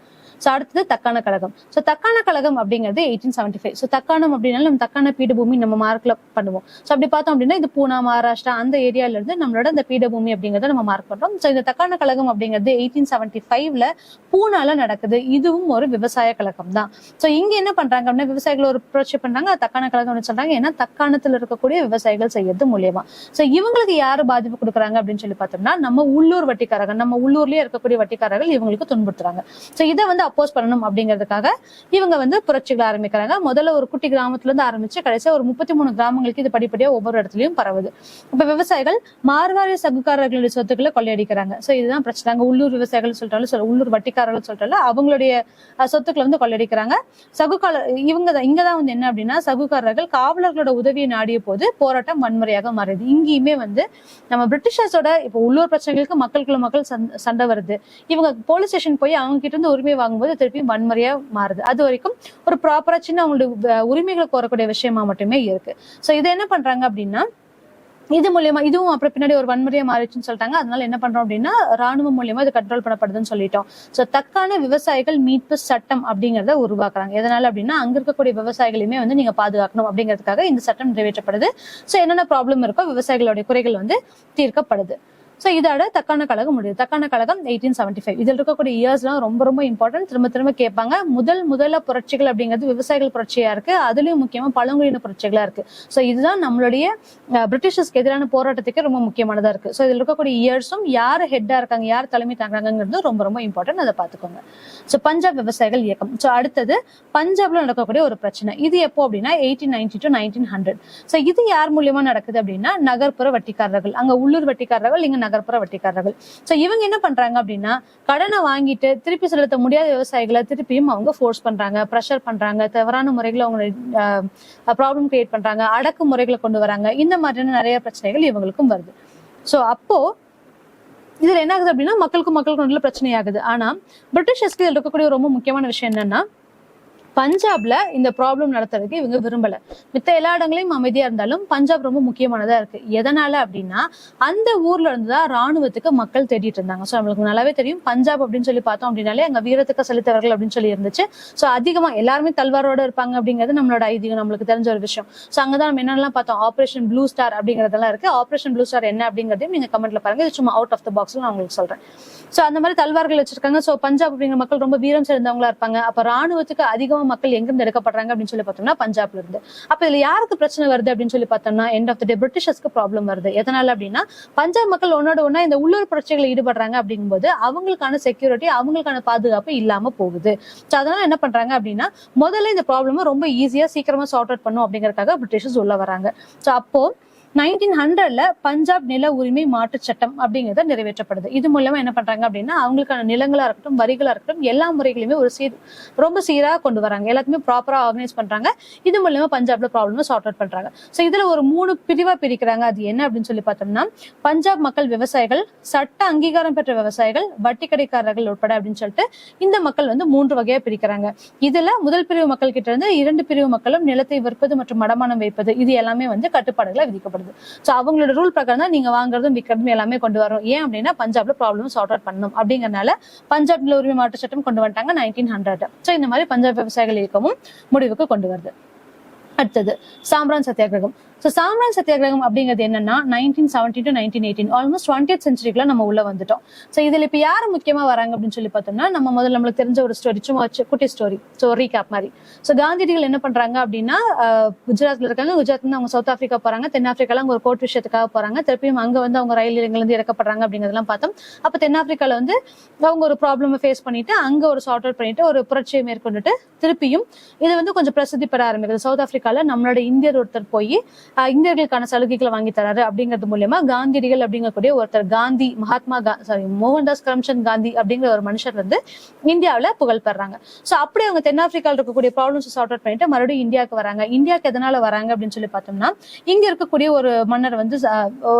சோ அடுத்தது தக்கான கழகம். சோ தக்கான கழகம் அப்படிங்கிறது 1875. சோ தக்கானம் அப்படின்னா நம்ம தக்கான பீடபூமி நம்ம மார்க்ல பண்ணுவோம். சோ அப்படி பார்த்தோம் அப்படின்னா இது பூனா, மகாராஷ்டிரா அந்த ஏரியால இருந்து நம்மளோட இந்த பீடபூமி அப்படிங்கறத நம்ம மார்க் பண்றோம். சோ இந்த தக்கான கழகம் அப்படிங்கிறது 1875ல பூனால நடக்குது. இதுவும் ஒரு விவசாய கழகம் தான். சோ இங்க என்ன பண்றாங்க அப்படின்னா விவசாயிகள் ஒரு புரட்சி பண்றாங்க, தக்கான கழகம் சொல்றாங்க. ஏன்னா தக்காணத்துல இருக்கக்கூடிய விவசாயிகள் செய்யறது மூலியமா. சோ இவங்களுக்கு யாரு பாதிப்பு கொடுக்குறாங்க அப்படின்னு சொல்லி பார்த்தோம்னா நம்ம உள்ளூர் வட்டிக்காரர்கள், நம்ம உள்ளூர்லயே இருக்கக்கூடிய வட்டிக்காரர்கள் இவங்களுக்கு துன்புறுத்துறாங்க. சோ இதை வந்து அப்போஸ் பண்ணணும் அப்படிங்கிறதுக்காக இவங்க வந்து புரட்சிகளை ஆரம்பிக்கிறாங்க. முதல்ல ஒரு குட்டி கிராமத்துல இருந்து ஆரம்பிச்சு கடைசியா ஒரு 33 கிராமங்களுக்கு இது படிப்படியா ஒவ்வொரு இடத்துலயும் பரவுது. இப்ப விவசாயிகள் மார்வாரி சகுக்காரர்களுடைய சொத்துக்களை கொள்ளையடிக்கிறாங்க. சோ இதுதான் பிரச்சனை. உள்ளூர் விவசாயிகள் சொல்லிட்டாலும் உள்ளூர் வட்டிக்காரர்கள் சொல்லிட்டாலும் அவங்களுடைய சொத்துக்களை வந்து கொள்ளையடிக்கிறாங்க. சகுக்காரர் இங்கதான் வந்து என்ன அப்படின்னா சகுக்காரர்கள் காவலர்களோட உதவியை நாடிய போது போராட்டம் வன்முறையாக மாறுது. இங்கேயுமே வந்து நம்ம பிரிட்டிஷர்ஸோட இப்ப உள்ளூர் பிரச்சனைகளுக்கு மக்களுக்குள்ள மக்கள் சண்டை வருது. இவங்க போலீஸ் ஸ்டேஷன் போய் அவங்க கிட்ட இருந்து உரிமை வாங்கும்போது திருப்பி வன்முறையா மாறுது. அது வரைக்கும் ஒரு ப்ராப்பரா சின்ன அவங்களுடைய உரிமைகளை கோரக்கூடிய விஷயமா மட்டுமே இருக்கு. சோ இதை என்ன பண்றாங்க அப்படின்னா இது மூலியமா இதுவும் அப்புறம் பின்னாடி ஒரு வன்முறையா மாறிடுச்சுன்னு சொல்லிட்டாங்க. அதனால என்ன பண்றோம் அப்படின்னா ராணுவம் மூலியமா இது கண்ட்ரோல் பண்ணப்படுதுன்னு சொல்லிட்டோம். சோ தக்கான விவசாயிகள் மீட்பு சட்டம் அப்படிங்கறத உருவாக்குறாங்க. எதனால அப்படின்னா அங்க இருக்கக்கூடிய விவசாயிகளையுமே வந்து நீங்க பாதுகாக்கணும் அப்படிங்கிறதுக்காக இந்த சட்டம் நிறைவேற்றப்படுது. சோ என்னென்ன ப்ராப்ளம் இருக்கோ விவசாயிகளுடைய குறைகள் வந்து தீர்க்கப்படுது. சோ இதோட தக்கான கழகம் முடியுது. தக்கான கழகம் 1875. இதுல இருக்கக்கூடிய இயர்ஸ் எல்லாம் ரொம்ப ரொம்ப இம்பார்ட்டன்ட். திரும்ப திரும்ப கேட்பாங்க. முதல்ல புரட்சிகள் அப்படிங்கிறது விவசாயிகள் புரட்சியா இருக்கு. அதுலயும் முக்கியமா பழங்குடியின புரட்சிகளா இருக்கு. சோ இதுதான் நம்மளுடைய பிரிட்டிஷர்ஸ்க்கு எதிரான போராட்டத்துக்கு ரொம்ப முக்கியமானதா இருக்கு. சோ இதுல இருக்கக்கூடிய இயர்ஸும் யார் ஹெட்டா இருக்காங்க, யார் தலைமை தாங்கிறாங்கிறது ரொம்ப ரொம்ப இம்பார்ட்டன்ட். அதை பாத்துக்கோங்க. சோ பஞ்சாப் விவசாயிகள் இயக்கம். சோ அடுத்தது பஞ்சாப்ல நடக்கக்கூடிய ஒரு பிரச்சனை. இது எப்போ அப்படின்னா 1890 to 1900. சோ இது யார் மூலியமா நடக்குது அப்படின்னா நகர்ப்புற வட்டிக்காரர்கள். அங்க உள்ளூர் வட்டிக்காரர்கள், இங்க நகர்ப்புற வட்டிக்காரர்கள். சோ இவங்க என்ன பண்றாங்க அப்படின்னா கடனை வாங்கிட்டு திருப்பி செலுத்த முடியாத விவசாயிகளை திருப்பியும் அவங்க ஃபோர்ஸ் பண்றாங்க, ப்ரெஷர் பண்றாங்க, தவறான முறைகளை அவங்க ப்ராப்ளம் கிரியேட் பண்றாங்க, அடக்கு முறைகளை கொண்டு வராங்க. இந்த மாதிரியான நிறைய பிரச்சனைகள் இவங்களுக்கும் வருது. சோ அப்போ இதுல என்ன ஆகுது அப்படின்னா மக்களுக்கு பிரச்சனை ஆகுது. ஆனா பிரிட்டிஷர்ஸ்க்கு இதுல இருக்கக்கூடிய ரொம்ப முக்கியமான விஷயம் என்னன்னா பஞ்சாப்ல இந்த ப்ராப்ளம் நடத்துறதுக்கு இவங்க விரும்பல. மித்த எல்லா இடங்களையும் அமைதியா இருந்தாலும் பஞ்சாப் ரொம்ப முக்கியமானதா இருக்கு. எதனால அப்படின்னா அந்த ஊர்ல இருந்துதான் ராணுவத்துக்கு மக்கள் தேடிட்டு இருந்தாங்க. சோ நம்மளுக்கு நல்லாவே தெரியும் பஞ்சாப் அப்படின்னு சொல்லி பார்த்தோம் அப்படின்னாலே அங்க வீரத்துக்கு செலுத்தவர்கள் அப்படின்னு சொல்லி இருந்துச்சு. சோ அதிகமா எல்லாருமே தல்வாரோட இருப்பாங்க அப்படிங்கிறது நம்மளோட ஐதீகம், நம்மளுக்கு தெரிஞ்ச ஒரு விஷயம். சோ அங்கதான் நம்ம என்னெல்லாம் பார்த்தோம், ஆபரேஷன் ப்ளூ ஸ்டார் அப்படிங்கறதெல்லாம் இருக்கு. ஆபரேஷன் ப்ளூ ஸ்டார் என்ன அப்படிங்கறதையும் நீங்க கமெண்ட்ல பாருங்க. இது சும்மா அவுட் ஆஃப் த பாக்ஸ் நான் உங்களுக்கு சொல்றேன். சோ அந்த மாதிரி தல்வார்கள் வச்சிருக்காங்க. சோ பஞ்சாப் அப்படிங்கிற மக்கள் ரொம்ப வீரம் சேர்ந்தவங்களா இருப்பாங்க. அப்ப ராணுவத்துக்கு அதிகமா மக்கள் எங்க இருந்து எடுக்கப்படுறாங்க அப்படின்னு சொல்லி பார்த்தோம்னா பஞ்சாப்ல இருந்து. அப்ப இதுல யாருக்கு பிரச்சனை வருது அப்படின்னு சொல்லி பார்த்தோம்னா எண்ட் ஆஃப் த டே பிரிட்டிஷர்ஸ்க்கு ப்ராப்ளம் வருது. எதனால அப்படின்னா பஞ்சாப் மக்கள் ஒன்னோட ஒன்னா இந்த உள்ளூர் புரட்சிகளை ஈடுபடுறாங்க அப்படிங்கும்போது அவங்களுக்கான செக்யூரிட்டி, அவங்களுக்கான பாதுகாப்பு இல்லாம போகுது. சோ அதனால என்ன பண்றாங்க அப்படின்னா முதல்ல இந்த ப்ராப்ளம் ரொம்ப ஈஸியா சீக்கிரமா சார்ட் அவுட் பண்ணும் அப்படிங்கறதுக்காக பிரிட்டிஷர்ஸ் உள்ள வராங்க. சோ அப்போ 1900ல பஞ்சாப் நில உரிமை மாற்று சட்டம் அப்படிங்கறத நிறைவேற்றப்படுது. இது மூலமா என்ன பண்றாங்க அப்படின்னா அவங்களுக்கான நிலங்களா இருக்கட்டும், வரிகளா இருக்கட்டும், எல்லா முறைகளையுமே ரொம்ப சீரா கொண்டு வராங்க. எல்லாத்தையுமே ப்ராப்பரா ஆர்கனைஸ் பண்றாங்க. இது மூலமா பஞ்சாப்ல ப்ராப்ளம் சார்ட் அவுட் பண்றாங்க. சோ இதுல ஒரு 3 பிரிவா பிரிக்கிறாங்க. அது என்ன அப்படின்னு சொல்லி பார்த்தோம்னா பஞ்சாப் மக்கள் விவசாயிகள், சட்ட அங்கீகாரம் பெற்ற விவசாயிகள், வட்டி கடைக்காரர்கள் உட்பட அப்படின்னு சொல்லிட்டு இந்த மக்கள் வந்து 3 வகையா பிரிக்கிறாங்க. இதுல முதல் பிரிவு மக்கள் கிட்ட இருந்து 2 பிரிவு மக்களும் நிலத்தை விற்பது மற்றும் மடமானம் வைப்பது இது எல்லாமே வந்து கட்டுப்பாடுகளை விதிக்கப்படுது. சோ அவங்களோட ரூல் பிரகாரம் தான் நீங்க வாங்குறதும் விற்கிறதும் எல்லாமே கொண்டு வரும். ஏன் அப்படின்னா பஞ்சாப்ல ப்ராப்ளம் சார்ட் அவுட் பண்ணணும் அப்படிங்கறனால பஞ்சாப் நில உரிமை மாற்று சட்டம் கொண்டு வந்துட்டாங்க 1900. சோ இந்த மாதிரி பஞ்சாப் விவசாயிகள் இயக்கமும் முடிவுக்கு கொண்டு வருது. அடுத்தது சாம்ரான் சத்தியாகிரகம். ஸோ சாம்ரான் சத்தியாகிரகம் அப்படிங்கிறது என்னன்னா 1917 to 1918 ஆல்மோஸ்ட் 20th சென்ச்சுரிக்குள்ள நம்ம உள்ள வந்துட்டோம். ஸோ இதுல இப்ப யாரு முக்கியமா வராங்க அப்படின்னு சொல்லி பார்த்தோம்னா, நம்ம முதல்ல நம்மளுக்கு தெரிஞ்ச ஒரு ஸ்டோரி, சும்மா குட்டி ஸ்டோரி, ஸோ ரீகேப் மாதிரி. ஸோ காந்தியடிகள் என்ன பண்றாங்க அப்படின்னா, குஜராத்ல இருக்காங்க. குஜராத்ல இருந்து அவங்க சவுத் ஆப்பிரிக்கா போறாங்க. தென்னாப்பிரிக்கால அவங்க ஒரு கோர்ட் விஷயத்துக்காக போறாங்க. திருப்பியும் அங்க வந்து அவங்க ரயில் நிலையங்கள்ல இருந்து இறக்கப்படுறாங்க அப்படிங்கிறதெல்லாம் பார்த்தோம். அப்ப தென்னாப்பிரிக்கால வந்து அவங்க ஒரு ப்ராப்ளம் ஃபேஸ் பண்ணிட்டு அங்க ஒரு சார்ட் அவுட் பண்ணிட்டு ஒரு புரட்சியை மேற்கொண்டுட்டு திருப்பியும் இது வந்து கொஞ்சம் பிரசித்தி பெற ஆரம்பிக்குது. சவுத் ஆப்பிரிக்கால நம்மளோட இந்தியர் ஒருத்தர் போய் இந்தியர்களுக்கான சலுகைகளை வாங்கி தராரு அப்படிங்கிறது மூலியமா காந்தியடிகள் அப்படிங்கக்கூடிய ஒருத்தர், காந்தி மோகன்தாஸ் கரம்சந்த் காந்தி அப்படிங்கிற ஒரு மனுஷர் வந்து இந்தியாவில புகழ் பெறாங்க. சோ அப்படி அவங்க தென்னாப்பிரிக்கால இருக்கக்கூடிய ப்ராப்ளம்ஸ் சார்ட் அவுட் பண்ணிட்டு மறுபடியும் இந்தியாவுக்கு வராங்க. இந்தியாவுக்கு எதனால வராங்க அப்படின்னு சொல்லி பார்த்தோம்னா, இங்க இருக்கக்கூடிய ஒரு மன்னர் வந்து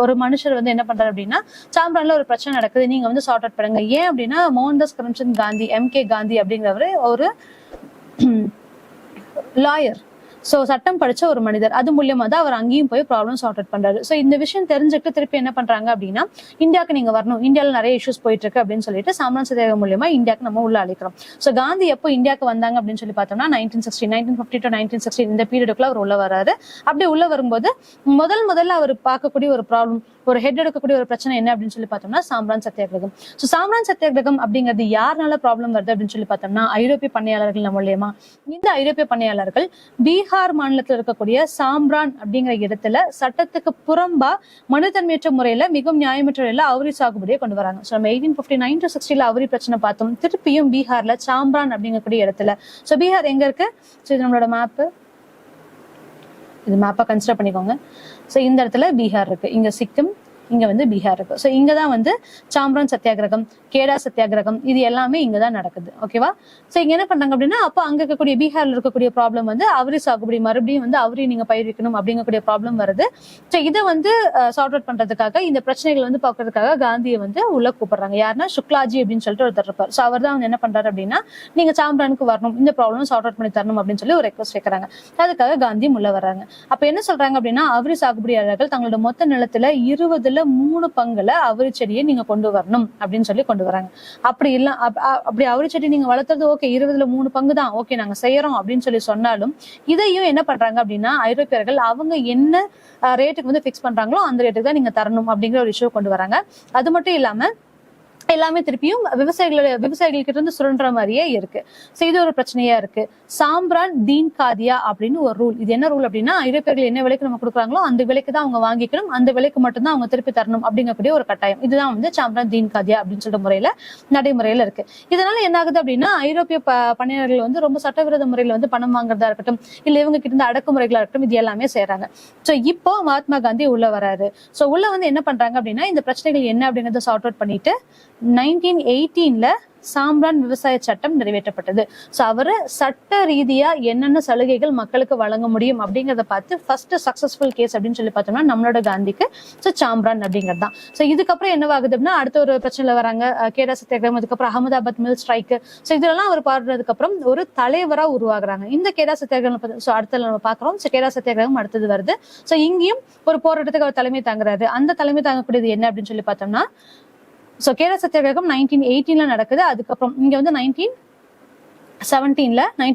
ஒரு மனுஷர் வந்து என்ன பண்றாரு அப்படின்னா, சாம்ரான்ல ஒரு பிரச்சனை நடக்குது, நீங்க வந்து சார்ட் அவுட் பண்ணுங்க. ஏன் அப்படின்னா மோகன்தாஸ் கரம்சந்த் காந்தி, MK காந்தி அப்படிங்கிறவரு ஒரு லாயர், சோ சட்டம் படிச்ச ஒரு மனிதர். அது மூலியமா தான் அவர் அங்கேயும் போய் ப்ராப்ளம் சார்ட் அவுட் பண்றாரு. சோ இந்த விஷயம் தெரிஞ்சுட்டு திருப்பி என்ன பண்றாங்க அப்படின்னா, இந்தியாவுக்கு நீங்க வரணும், இந்தியாவில நிறைய இஷ்யூஸ் போயிட்டு இருக்கு அப்படின்னு சொல்லிட்டு சாம்ரான் சத்தியாகிரகம் மூலியமா இந்தியாவுக்கு நம்ம உள்ள அழைக்கிறோம். சோ காந்தி எப்போ இந்தியாவுக்கு வந்தாங்க அப்படின்னு சொல்லி பார்த்தோம்னா 1950 to 1960 இந்த பீரியடுக்குள்ள அவர் உள்ள வராரு. அப்படி உள்ள வரும்போது முதல்ல அவர் பார்க்கக்கூடிய ஒரு ப்ராப்ளம், ஒரு ஹெட் எடுக்கக்கூடிய ஒரு பிரச்சனை என்ன அப்படின்னு சொல்லி பார்த்தோம்னா சாம்ரான் சத்தியாகிரகம். சோ சாம்ரான் சத்தியாகிரகம் அப்படிங்கிறது யாருனால ப்ராப்ளம் வருது அப்படின்னு சொல்லி பார்த்தோம்னா, ஐரோப்பிய பண்ணையாளர்கள் மூலியமா. இந்த ஐரோப்பிய பண்ணையாளர்கள் பீகார் மாநிலத்தில் இருக்கக்கூடிய சாம்ரான் அப்படிங்கிற இடத்துல சட்டத்துக்கு புறம்பா மனுத்தன்மையற்ற முறையில மிகவும் நியாயமற்ற முறையில அவுரி சாகுபடியை கொண்டு வராங்க. ஸோ நம்ம 1859 to 60 அவுரி பிரச்சனை பார்த்தோம். திருப்பியும் பீகார்ல சாம்ரான் அப்படிங்கக்கூடிய இடத்துல. ஸோ பீகார் எங்க இருக்கு? ஸோ இது நம்மளோட மேப்பு, இது மேப்பா கன்சிடர் பண்ணிக்கோங்க. சோ இந்த இடத்துல பீகார் இருக்கு, இங்க சிக்கிம், இங்க வந்து பீகார் இருக்கு. சோ இங்கதான் வந்து சாம்ரான் சத்தியாகிரகம், கேடா சத்தியாகிரகம் இது எல்லாமே இங்கதான் நடக்குது. ஓகேவா? சோ இங்க என்ன பண்றாங்க அப்படின்னா, அப்ப அங்க இருக்கக்கூடிய பீகார்ல இருக்கக்கூடிய ப்ராப்ளம் வந்து அவுரி சாகுபடி, மறுபடியும் வந்து அவுரி நீங்க பயிர்விக்கணும் அப்படிங்கக்கூடிய ப்ராப்ளம் வருது. சோ இதை வந்து சார்ட் அவுட் பண்றதுக்காக, இந்த பிரச்சனைகள் வந்து பாக்குறதுக்காக காந்தியை வந்து உள்ள கூப்பிடுறாங்க. யாருன்னா சுக்லாஜி அப்படின்னு சொல்லிட்டு ஒருத்தர் இருப்பார். சோ அவர் தான் வந்து என்ன பண்றாரு அப்படின்னா, நீங்க சாம்ரானுக்கு வரணும், இந்த ப்ராப்ளம் சார்ட் அவுட் பண்ணி தரணும் அப்படின்னு சொல்லி ஒரு ரெக்வஸ்ட் வைக்கிறாங்க. அதுக்காக காந்தி உள்ள வர்றாங்க. அப்ப என்ன சொல்றாங்க அப்படின்னா, அவுரி சாகுபடியாளர்கள் தங்களோட மொத்த நிலத்துல 3 பங்குல அவுரி செடியை நீங்க கொண்டு வரணும் அப்படின்னு சொல்லி கொண்டு வராங்க. அப்படி இல்ல, அப்படி அவுரி செடி நீங்க வளர்த்தது ஓகே, 3 பங்கு தான் ஓகே, நாங்க செய்யறோம் அப்படின்னு சொல்லி சொன்னாலும், இதையும் என்ன பண்றாங்க அப்படின்னா, ஐரோப்பியர்கள் அவங்க என்ன ரேட்டுக்கு வந்து பிக்ஸ் பண்றாங்களோ அந்த ரேட்டுக்கு தான் நீங்க தரணும் அப்படிங்கிற ஒரு இஷ்யூ கொண்டு வராங்க. அது மட்டும் இல்லாம எல்லாமே திருப்பியும் விவசாயிகள்கிட்ட இருந்து சுரண்டுற மாதிரியே இருக்கு. சோ இது ஒரு பிரச்சனையா இருக்கு. சாம்ரான் தீன் காதியா அப்படின்னு ஒரு ரூல். இது என்ன ரூல் அப்படின்னா, ஐரோப்பியர்கள் என்ன விலைக்கு நம்ம கொடுக்குறாங்களோ அந்த விலைக்கு தான் அவங்க வாங்கிக்கணும், அந்த விலைக்கு மட்டும்தான் அவங்க திருப்பி தரணும் அப்படிங்கக்கூடிய ஒரு கட்டாயம். இதுதான் வந்து சாம்ரான் தீன் காதியா அப்படின்னு சொல்ற முறையில நடைமுறையில இருக்கு. இதனால என்ன ஆகுது அப்படின்னா, ஐரோப்பிய பண்ணையாளர்கள் வந்து ரொம்ப சட்டவிரோத முறையில வந்து பணம் வாங்குறதா இருக்கட்டும், இல்ல இவங்க கிட்ட இருந்து அடக்குமுறைகளா இருக்கட்டும், இது எல்லாமே செய்யறாங்க. சோ இப்போ மகாத்மா காந்தி உள்ள வராரு. சோ உள்ள வந்து என்ன பண்றாங்க அப்படின்னா, இந்த பிரச்சனைகள் என்ன அப்படிங்கறத சார்ட் அவுட் பண்ணிட்டு 1918 சாம்ரான் விவசாய சட்டம் நிறைவேற்றப்பட்டது. சோ அவரு சட்ட ரீதியா என்னென்ன சலுகைகள் மக்களுக்கு வழங்க முடியும் அப்படிங்கறத பார்த்து ஃபர்ஸ்ட் சக்சஸ்ஃபுல் கேஸ் அப்படின்னு சொல்லி பார்த்தோம்னா நம்மளோட காந்திக்கு சோ சாம்ரான் அப்படிங்கிறது தான். சோ இதுக்கப்புறம் என்னவாகுது அப்படின்னா, அடுத்த ஒரு பிரச்சனைல வராங்க, கேடா சத்தியாகிரகம், அதுக்கப்புறம் அகமதாபாத் மில் ஸ்ட்ரைக். சோ இதெல்லாம் அவர் பாடுறதுக்கு அப்புறம் ஒரு தலைவரா உருவாகுறாங்க. இந்த கேடா சத்தியாகிரகம் சோ அடுத்த நம்ம பாக்குறோம். சோ கேடா சத்தியாகிரகம் அடுத்தது வருது. சோ இங்கேயும் ஒரு போராட்டத்துக்கு அவர் தலைமை தாங்குறாரு. அந்த தலைமை தாங்கக்கூடியது என்ன அப்படின்னு சொல்லி பார்த்தோம்னா, சோ கேடா சத்தியாகிரகம் 1918 நடக்குது. அதுக்கப்புறம் இங்க வந்து 1917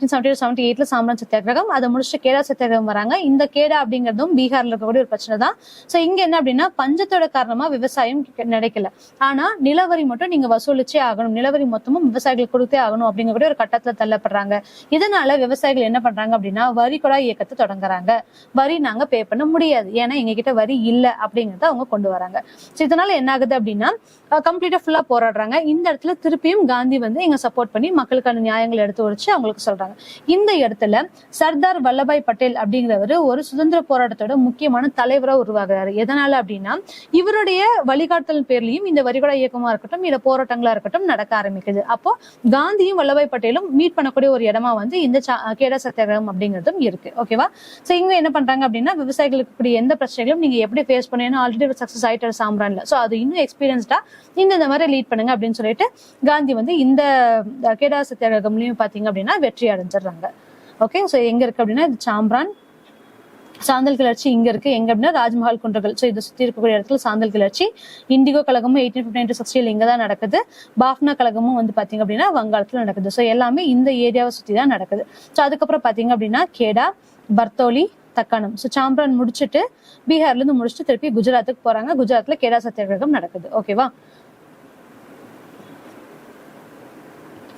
to 78 சாம்ரான் சத்தியாகிரகம், அதை முடிச்சுட்டு கேடா சத்தியாகிரகம் வராங்க. இந்த கேடா அப்படிங்கிறதும் பீகார்ல இருக்கக்கூடிய ஒரு பிரச்சனை தான். சோ இங்க என்ன அப்படின்னா, பஞ்சத்தோட காரணமா விவசாயம் நடக்கல, ஆனா நிலவரி மட்டும் நீங்க வசூலிச்சே ஆகணும், நிலவரி மொத்தமும் விவசாயிகளுக்கு கொடுத்தே ஆகணும் அப்படிங்கக்கூடிய ஒரு கட்டத்துல தள்ளப்படுறாங்க. இதனால விவசாயிகள் என்ன பண்றாங்க அப்படின்னா, வரி கொடா இயக்கத்தை தொடங்குறாங்க. வரி நாங்க பே பண்ண முடியாது, ஏன்னா எங்க கிட்ட வரி இல்ல அப்படிங்கறத அவங்க கொண்டு வராங்க. சோ இதனால என்ன ஆகுது அப்படின்னா, கம்ப்ளீட்டா ஃபுல்லா போராடுறாங்க. இந்த இடத்துல திருப்பியும் காந்தி வந்து இங்க சப்போர்ட் பண்ணி மக்களுக்கான நியாயங்களை எடுத்து வச்சு அவங்களுக்கு சொல்றாங்க. இந்த இடத்துல சர்தார் வல்லபாய் பட்டேல் அப்படிங்கிறவரு ஒரு சுதந்திர போராட்டத்தோட முக்கியமான தலைவரா உருவாகிறாரு. எதனால அப்படின்னா, இவருடைய வழிகாட்டல் பேர்லயும் இந்த வரிகொடா இயக்கமா இருக்கட்டும், இல்ல போராட்டங்களா இருக்கட்டும் நடக்க ஆரம்பிக்குது. அப்போ காந்தியும் வல்லபாய் பட்டேலும் மீட் பண்ணக்கூடிய ஒரு இடமா வந்து இந்த கேடா சத்தியாகிரகம் அப்படிங்கிறதும் இருக்கு. ஓகேவா? சோ இங்க என்ன பண்றாங்க அப்படின்னா, விவசாயிகளுக்கு கூடிய எந்த பிரச்சனைகளும் நீங்க எப்படி ஃபேஸ் பண்ணீங்கன்னா, ஆல்ரெடி சக்சஸ் ஆயிட்டாரு சாம்ரான்ல, சோ அது இன்னும் எக்ஸ்பீரியன்ஸ்டா இந்த மாதிரி லீட் பண்ணுங்க அப்படின்னு சொல்லிட்டு காந்தி வந்து இந்த கேடா சத்தியாகிரகம்லயும் பாத்தீங்க அப்படின்னா வெற்றி அடைஞ்சிடுறாங்க. ஓகே, சோ எங்க இருக்கு அப்படின்னா, இது சாம்ரான். சாந்தல் கிளர்ச்சி இங்க இருக்கு, எங்க அப்படின்னா ராஜ்மஹால் குன்றுகள். சோ இதை சுத்தி இருக்கக்கூடிய இடத்துல சாந்தல் கிளர்ச்சி. இண்டிகோ கழகமும் 1859 to 60 இங்கதான் நடக்குது. பாஃப்னா கழகமும் வந்து பாத்தீங்க அப்படின்னா வங்காளத்துல நடக்குது. சோ எல்லாமே இந்த ஏரியாவை சுத்தி தான் நடக்குது. சோ அதுக்கப்புறம் பாத்தீங்க அப்படின்னா கேடா, பர்தோலி, தக்காணம். ஸோ சாம்பரான் முடிச்சுட்டு பீகார்ல இருந்து முடிச்சுட்டு திருப்பி குஜராத்துக்கு போறாங்க. குஜராத்ல கேடா சத்தியாகிரகம் நடக்குது. ஓகேவா?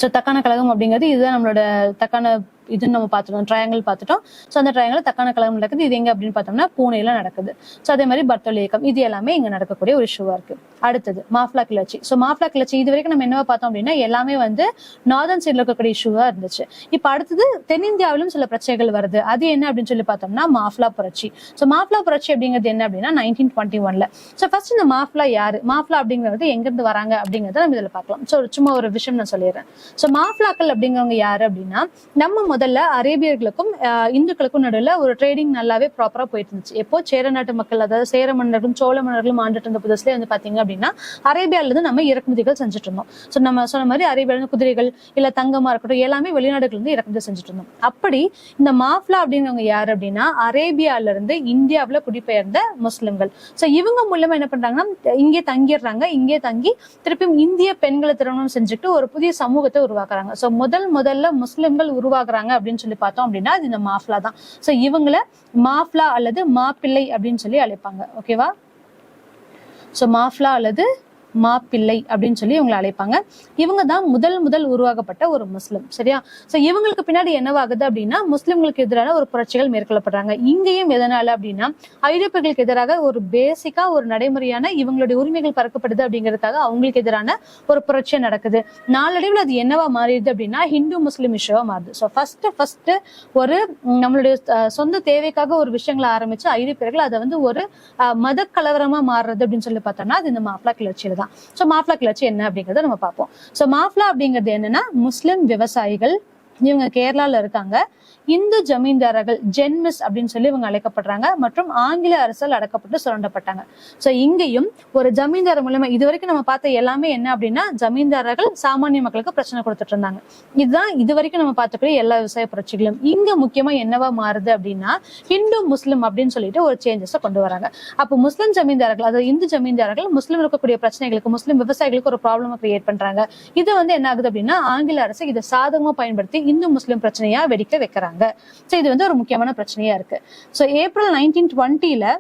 ஸோ தக்கான கழகம் அப்படிங்கிறது இதுதான் நம்மளோட தக்கான இதுன்னு நம்ம பார்த்துட்டோம், ட்ரையாங்கிள் பார்த்துட்டோம். ஸோ அந்த ட்ரையாங்கிள் தக்கான கழகம் நடக்குது. இது எங்க அப்படின்னு பார்த்தோம்னா பூனேல நடக்குது. ஸோ அதே மாதிரி பர்தோலி இயக்கம், இது எல்லாமே இங்க நடக்கக்கூடிய ஒரு இஷ்யூவா இருக்கு. அடுத்தது மாஃப்லா கிளர்ச்சி. ஸோ மாஃப்லா கிளர்ச்சி இது வரைக்கும் நம்ம என்னவா பார்த்தோம் அப்படின்னா எல்லாமே வந்து நார்தர்ன் சைட்ல இருக்கக்கூடிய இஷ்யூவா இருந்துச்சு. இப்போ அடுத்தது தென்னிந்தியாவிலும் சில பிரச்சனைகள் வருது. அது என்ன அப்படின்னு சொல்லி பார்த்தோம்னா மாஃப்லா புரட்சி. ஸோ மாஃப்லா புரட்சி அப்படிங்கிறது என்ன அப்படின்னா 1921. ஸோ ஃபர்ஸ்ட் இந்த மாஃப்லா யாரு, மாஃப்லா அப்படிங்கிறது எங்க இருந்து வராங்க அப்படிங்கறத நம்ம இதுல பார்க்கலாம். ஸோ சும்மா ஒரு விஷயம் நான் சொல்லிடுறேன். ஸோ மாஃப்லாக்கள் அப்படிங்கிறவங்க யாரு அப்படின்னா நம்ம முதல்ல அரேபியர்களுக்கும் இந்துக்களுக்கும் நடுவில் ஒரு ட்ரேடிங் நல்லாவே ப்ராப்பரா போயிட்டு இருந்துச்சு. எப்போ சேர நாட்டு மக்கள், அதாவது சேர மன்னர்களும் சோழ மன்னர்களும் ஆண்டுட்டு இருந்த புதுசுல வந்து பாத்தீங்க அப்படின்னா அரேபியால இருந்து நம்ம இறக்குமதிகள் செஞ்சுட்டு இருந்தோம். ஸோ நம்ம சொன்ன மாதிரி அரேபியால இருந்து குதிரைகள் இல்ல தங்கமா இருக்கட்டும் எல்லாமே வெளிநாடுகள் இருந்து இறக்குமதி செஞ்சுட்டு இருந்தோம். அப்படி இந்த மாஃப்லா அப்படிங்கிறவங்க யாரு அப்படின்னா அரேபியால இருந்து இந்தியாவில குடிபெயர்ந்த முஸ்லிம்கள். ஸோ இவங்க மூலமா என்ன பண்றாங்கன்னா இங்கே தங்கிடுறாங்க. இங்கே தங்கி திருப்பியும் இந்திய பெண்களை திருமணம் செஞ்சுட்டு ஒரு புதிய சமூகத்தை உருவாக்குறாங்க. ஸோ முதல்ல முஸ்லிம்கள் உருவாக்குறாங்க அப்படின்னு சொல்லி பார்த்தோம் அப்படின்னா அது இந்த மாஃப்லா தான். சோ இவங்கள மாஃப்லா அல்லது மாப்பிள்ளை அப்படின்னு சொல்லி அழைப்பாங்க. ஓகேவா? சோ மாஃப்லா அல்லது மாப்பிள்ளை அப்படின்னு சொல்லி இவங்களை அழைப்பாங்க. இவங்க தான் முதல் உருவாக்கப்பட்ட ஒரு முஸ்லிம். சரியா? சோ இவங்களுக்கு பின்னாடி என்னவாகுது அப்படின்னா முஸ்லிம்களுக்கு எதிரான ஒரு புரட்சிகள் மேற்கொள்ளப்படுறாங்க. இங்கேயும் எதனால அப்படின்னா ஐரோப்பியர்களுக்கு எதிராக ஒரு பேசிக்கா ஒரு நடைமுறையான இவங்களுடைய உரிமைகள் பறக்கப்படுது அப்படிங்கிறதுக்காக அவங்களுக்கு எதிரான ஒரு புரட்சி நடக்குது. நாளடைவில் அது என்னவா மாறிடுது அப்படின்னா ஹிந்து முஸ்லிம் இஷ்யூவா மாறுது. ஸோ ஃபர்ஸ்ட் ஒரு நம்மளுடைய சொந்த தேவைக்காக ஒரு விஷயங்களை ஆரம்பிச்சு ஐரோப்பியர்கள் அதை வந்து ஒரு மத கலவரமா மாறுறது அப்படின்னு சொல்லி பார்த்தோம்னா அது இந்த மாஃப்லா கிளர்ச்சியில தான். சோ மாஃப்லா கிளர்ச்சி என்ன அப்படிங்கறத நம்ம பார்ப்போம். சோ மாஃப்லா அப்படிங்கிறது என்னன்னா முஸ்லிம் விவசாயிகள், இவங்க கேரளால இருக்காங்க. இந்து ஜமீன்தாரர்கள் ஜென்மிஸ் அப்படின்னு சொல்லி இவங்க அழைக்கப்படுறாங்க மற்றும் ஆங்கில அரசால் அடக்கப்பட்டு சுரண்டப்பட்டாங்க. சோ இங்கேயும் ஒரு ஜமீன்தார் மூலமா இது வரைக்கும் நம்ம பார்த்த எல்லாமே என்ன அப்படின்னா ஜமீன்தாரர்கள் சாமானிய மக்களுக்கு பிரச்சனை கொடுத்துட்டு இருந்தாங்க. இதுதான் இது வரைக்கும் நம்ம பார்த்துக்கூடிய எல்லா விவசாய புரட்சிகளும். இங்க முக்கியமா என்னவா மாறுது அப்படின்னா ஹிந்து முஸ்லிம் அப்படின்னு சொல்லிட்டு ஒரு சேஞ்சஸை கொண்டு வராங்க. அப்போ முஸ்லிம் ஜமீன்தாரர்கள், அதாவது இந்து ஜமீன்தாரர்கள் முஸ்லிம் இருக்கக்கூடிய பிரச்சனைகளுக்கு, முஸ்லிம் விவசாயிகளுக்கு ஒரு ப்ராப்ளம் கிரியேட் பண்றாங்க. இது வந்து என்ன ஆகுது அப்படின்னா ஆங்கில அரசு இதை சாதகமா பயன்படுத்தி இந்து முஸ்லிம் பிரச்சனையா வெடிக்க வைக்கிறாங்க. இது வந்து ஒரு முக்கியமான பிரச்சனையா இருக்கு. சோ ஏப்ரல் 1920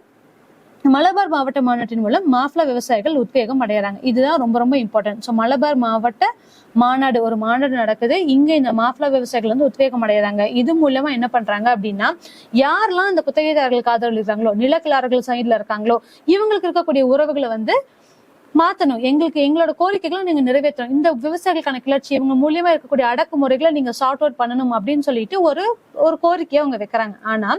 மலபார் மாவட்ட மாநாட்டின் மூலம் மாஃப்லா விவசாயிகள் உத்வேகம் அடையறாங்க. இதுதான் ரொம்ப இம்பார்ட்டன்ட். சோ மலபார் மாவட்ட மாநாடு, ஒரு மாநாடு நடக்குது. இங்க இந்த மாஃப்லா விவசாயிகள் வந்து உத்வேகம் அடையறாங்க. இது மூலமா என்ன பண்றாங்க அப்படின்னா யாரெல்லாம் இந்த குத்தகைதாரர்களுக்கு ஆதரவு இருக்காங்களோ, நிலக்கிழார்கள் சைட்ல இருக்காங்களோ இவங்களுக்கு இருக்கக்கூடிய உறவுகளை வந்து மாத்தணும். எங்களோட கோரிக்கைகளை நீங்க நிறைவேற்றணும். இந்த விவசாயிகளுக்கான கிளர்ச்சி இவங்க மூலியமா இருக்கக்கூடிய அடக்குமுறைகளை நீங்க சார்ட் அவுட் பண்ணணும் அப்படின்னு சொல்லிட்டு ஒரு கோரிக்கையை அவங்க வைக்கிறாங்க. ஆனா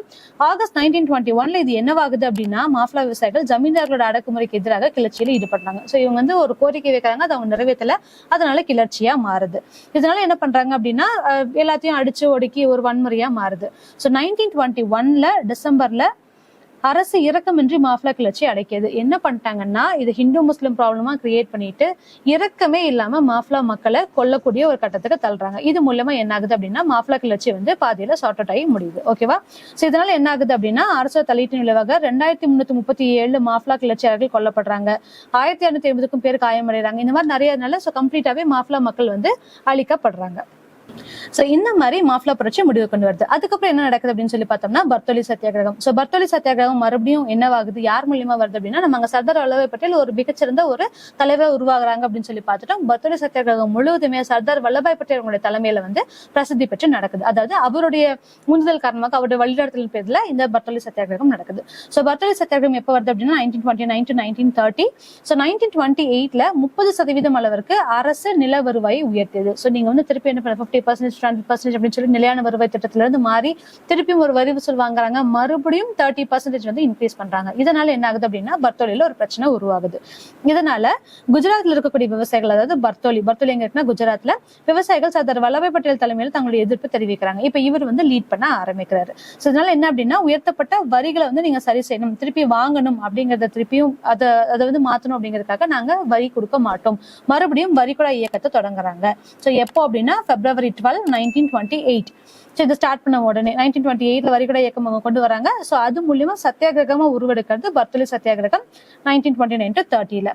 ஆகஸ்ட் 1921 இது என்னவாகுது அப்படின்னா மாஃப்லா விவசாயிகள் ஜமீன்தார்களோட அடக்குமுறைக்கு எதிராக கிளர்ச்சியில ஈடுபடுறாங்க. சோ இவங்க வந்து ஒரு கோரிக்கை வைக்கிறாங்க, அதை அவங்க நிறைவேற்றல, அதனால கிளர்ச்சியா மாறுது. இதனால என்ன பண்றாங்க அப்படின்னா எல்லாத்தையும் அடிச்சு ஒடுக்கி ஒரு வன்முறையா மாறுது. சோ 1921 டிசம்பர்ல அரசு இரக்கமின்றி மாஃப்லா கிளர்ச்சி அடைக்கியது. என்ன பண்ணிட்டாங்கன்னா இது ஹிந்து முஸ்லிம் ப்ராப்ளமா கிரியேட் பண்ணிட்டு இரக்கமே இல்லாம மாஃப்லா மக்களை கொல்லக்கூடிய ஒரு கட்டத்துக்கு தள்ளுறாங்க. இது மூலமா என்ன ஆகுது அப்படின்னா மாஃப்லா கிளர்ச்சி வந்து பாதியில சார்ட் அவுட் ஆகி முடியுது. ஓகேவா? சோ இதனால என்ன ஆகுது அப்படின்னா அரசு தலையீட்டின் விளைவாக 2337 மாஃப்லா கிளர்ச்சியாளர்கள் கொல்லப்படுறாங்க. 1650க்கும் பேர் காயமடைறாங்க. இந்த மாதிரி நிறைய நாள் கம்ப்ளீட்டாவே மாஃப்லா மக்கள் வந்து அழிக்கப்படுறாங்க. சோ இந்த மாதிரி மாஃப்லா புரட்சி முடிவு கொண்டு வருது. அதுக்கப்புறம் என்ன நடக்குது அப்படின்னு சொல்லி பார்த்தோம்னா பர்தோலி சத்தியாகிரகம். சோ பர்தோலி சத்தியாகிரகம் மறுபடியும் என்னவாகுது, யார் மூலியமா வருது அப்படின்னா நம்ம அங்க சர்தார் வல்லபாய் பட்டேல் ஒரு மிகச்சிறந்த ஒரு தலைவரை உருவாகுறாங்க அப்படின்னு சொல்லி பார்த்துட்டோம். பர்தோலி சத்தியாகிரகம் முழுவதுமே சர்தார் வல்லபாய் பட்டேல் அவங்களுடைய தலைமையில வந்து பிரசித்தி பெற்று நடக்குது. அதாவது அவருடைய உந்துதல் காரணமாக அவருடைய வழிநடத்தல் பேர்ல இந்த பர்தோலி சத்தியாகிரகம் நடக்குது. சோ பர்தோலி சத்தியாகிரகம் எப்ப வருது அப்படின்னா 1929 to 1930. சோ 1928 30% அளவிற்கு அரசு நில வருவாயை உயர்த்தியது. சோ நீங்க வந்து திருப்பி என்ன பண்ண 50% 20% அப்படின்னு சொல்லி நிலையான வருவாய் திட்டத்துல இருந்து மாறி திருப்பியும் ஒரு வரி வசூல் வாங்குறாங்க. மறுபடியும் 30% வந்து இன்க்ரீஸ் பண்றாங்க. இதனால என்ன ஆகுது அப்படின்னா பர்தோலியில ஒரு பிரச்சனை உருவாகுது. இதனால குஜராத்ல இருக்கக்கூடிய விவசாயிகள், அதாவது பர்தோலி எங்க இருக்குன்னா குஜராத்ல விவசாயிகள் சர்தார் வல்லபாய் பட்டேல் தலைமையில தங்களுடைய எதிர்ப்பு தெரிவிக்கிறாங்க. இப்ப இவர் வந்து லீட் பண்ண ஆரம்பிக்கிறாரு. சோ இதனால என்ன அப்படின்னா உயர்த்தப்பட்ட வரிகளை வந்து நீங்க சரி செய்யணும், திருப்பி வாங்கணும் அப்படிங்கறத திருப்பியும் அதை வந்து மாத்தணும் அப்படிங்கறதுக்காக நாங்க வரி கொடுக்க மாட்டோம். மறுபடியும் வரிக்குடா இயக்கத்தை தொடங்குறாங்க. சோ எப்போ அப்படின்னா February 12, 1928. இது ஸ்டார்ட் பண்ண உடனே 1928 வரிகுடா இயக்கம் அவங்க கொண்டு வராங்க. சோ அது மூலியமா சத்தியாகிரகமா உருவெடுக்கிறது பர்தோலி சத்தியாகிரகம் 1929 to 30.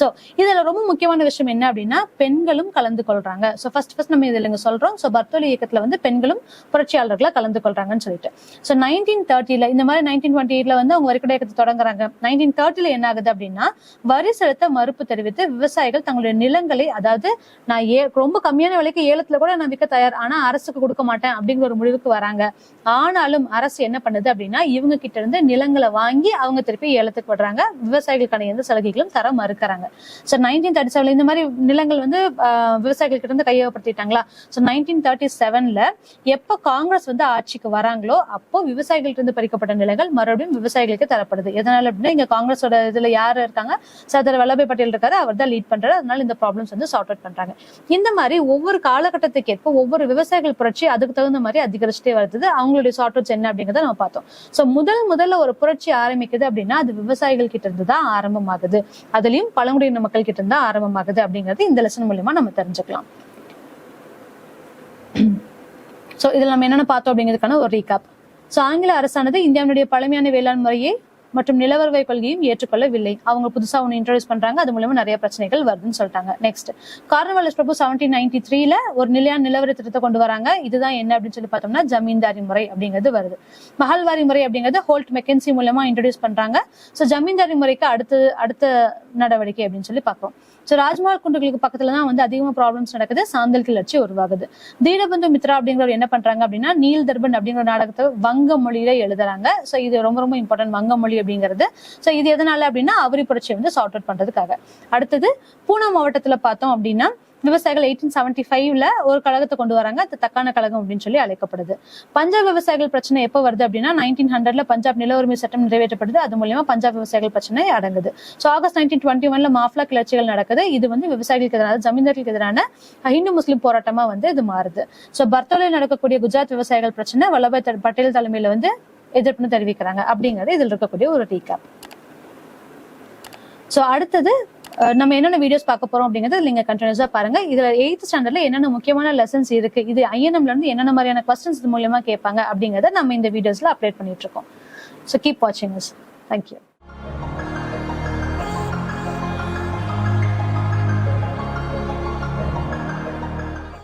சோ இதுல ரொம்ப முக்கியமான விஷயம் என்ன அப்படின்னா பெண்களும் கலந்து கொள்றாங்க. சோ ஃபர்ஸ்ட் நம்ம இதுல இங்க சொல்றோம். சோ பர்தோலி இயக்கத்துல வந்து பெண்களும் புரட்சியாளர்களா கலந்து கொள்றாங்கன்னு சொல்லிட்டு. சோ 1930ல இந்த மாதிரி 1928ல வந்து அவங்க வரிக்கடை இயக்கத்தை தொடங்குறாங்க. 1930ல என்ன ஆகுது அப்படின்னா வரி செலுத்த மறுப்பு தெரிவித்து விவசாயிகள் தங்களுடைய நிலங்களை, அதாவது நான் ரொம்ப கம்மியான விலைக்கு ஏலத்துல கூட நான் விற்க தயார், ஆனா அரசுக்கு கொடுக்க மாட்டேன் அப்படிங்கிற ஒரு முடிவுக்கு வராங்க. ஆனாலும் அரசு என்ன பண்ணுது அப்படின்னா இவங்க கிட்ட இருந்து நிலங்களை வாங்கி அவங்க திருப்பி ஏலத்துக்கு விடுறாங்க. விவசாயிகளுக்கான எந்த சலுகைகளும் தர மறுக்கிறாங்க. சோ 1937 இந்த மாதிரி நிலங்கள் வந்து விவசாயிகள் கிட்ட இருந்து கையகப்படுத்திட்டாங்களா. சோ 1937ல எப்ப காங்கிரஸ் வந்து ஆட்சிக்கு வராங்களோ அப்போ விவசாயிகள் இருந்து பறிக்கப்பட்ட நிலங்கள் மறுபடியும் விவசாயிகளுக்கு தரப்படுது. எதனால அப்படின்னா இங்க காங்கிரஸோட இதுல யாரு இருக்காங்க, சர்தார் வல்லபாய் பட்டேல் இருக்காரு, அவர் தான் லீட் பண்றாரு. அதனால இந்த ப்ராப்ளம்ஸ் வந்து சார்ட் அவுட் பண்றாங்க. இந்த மாதிரி ஒவ்வொரு காலகட்டத்துக்கு ஏற்ப ஒவ்வொரு விவசாயிகள் புரட்சி அதுக்கு தகுந்த மாதிரி அதிகரிச்சுட்டே வருது. அவங்களுடைய சார்ட் அவுட்ஸ் என்ன அப்படிங்கறத நம்ம பார்த்தோம். சோ முதல்ல ஒரு புரட்சி ஆரம்பிக்குது அப்படின்னா அது விவசாயிகள் கிட்ட இருந்து தான் ஆரம்பமாகுது. அதுலயும் பழங்குடியின மக்கள் கிட்ட இருந்தா ஆரம்பமாகுது அப்படிங்கறது இந்த லெசன் மூலமா நம்ம தெரிஞ்சுக்கலாம். சோ இதுல நம்ம என்னென்ன பார்த்தோம் அப்படிங்கிறதுக்கான ஒரு ரீகாப். சோ ஆங்கில அரசானது இந்தியாவுடைய பழமையான வேளாண் முறையை மற்றும் நிலவரவை கொள்கையும் ஏற்றுக்கொள்ளவில்லை. அவங்க புதுசா ஒண்ணு இன்ட்ரோடியூஸ் பண்றாங்க, அது மூலமா நிறைய பிரச்சனைகள் வருதுன்னு சொல்லிட்டாங்க. நெக்ஸ்ட் கார்ன்வாலிஸ் பிரபு 1793ல ஒரு நிலையான நிலவர திட்டத்தை கொண்டு வராங்க. இதுதான் என்ன அப்படின்னு சொல்லி பார்த்தோம்னா ஜமீன்தாரி முறை அப்படிங்கிறது வருது. மஹல்வாரி முறை அப்படிங்கிறது ஹோல்ட் மெக்கன்சி மூலமா இன்ட்ரோடியூஸ் பண்றாங்க. சோ ஜமீன்தாரி முறைக்கு அடுத்த நடவடிக்கை அப்படின்னு சொல்லி பார்ப்போம். சோ ராஜ்மஹால் குன்றுகளுக்கு பக்கத்துலதான் வந்து அதிகமா ப்ராப்ளம்ஸ் நடக்குது. சாந்தல் கிளர்ச்சி உருவாகுது. தீனபந்து மித்ரா அப்படிங்கிறவர் என்ன பண்றாங்க அப்படின்னா நீல் தர்பன் அப்படிங்கிற நாடகத்தை வங்க மொழியில எழுதுறாங்க. சோ இது ரொம்ப ரொம்ப இம்பார்ட்டன்ட் வங்க மொழி அப்படிங்கிறது. சோ இது எதனால அப்படின்னா அவரி புரட்சியை வந்து சார்ட் அவுட் பண்றதுக்காக. அடுத்தது பூனா மாவட்டத்துல பார்த்தோம் அப்படின்னா விவசாயிகள் 1875ல ஒரு கழகத்தை கொண்டு வராங்க. அது தக்கான கழகம் அப்படின்னு சொல்லி அழைக்கப்படுது. பஞ்சாப் விவசாயிகள் பிரச்சனை எப்ப வருது அப்படின்னா 1900ல பஞ்சாப் நில உரிமை சட்டம் நிறைவேற்றப்படுது. அது மூலமா பஞ்சாப் விவசாயிகள் பிரச்சனை அடங்குது. சோ ஆகஸ்ட் 1921ல மாஃப்லா கிளர்ச்சிகள் நடக்குது. இது வந்து விவசாயிகளுக்கு எதிரான ஜமீன்தார்களுக்கு எதிரான இந்து முஸ்லிம் போராட்டமா வந்து இது மாறுது. சோ பர்தோலில் நடக்கக்கூடிய குஜராத் விவசாயிகள் பிரச்சனை வல்லபாய் பட்டேல் தலைமையில வந்து எதிர்ப்புன்னு தெரிவிக்கிறாங்க அப்படிங்கிறது இதில் இருக்கக்கூடிய ஒரு ரீகேப். சோ அடுத்தது நம்ம என்னென்ன வீடியோஸ் பார்க்க போறோம் அப்படிங்கறது நீங்க கண்டினியூஸா பாருங்க. இதுல 8th ஸ்டாண்டர்ட்ல என்னென்ன முக்கியமான லெசன்ஸ் இருக்கு, இது ஐஎன்எம்ல இருந்து என்னென்ன மாதிரியான क्वेश्चंस மூலமா கேட்பாங்க அப்படிங்கறத நம்ம இந்த வீடியோஸ்ல அப்டேட் பண்ணிட்டு இருக்கோம். சோ கீப் வாட்சிங் us. Thank you.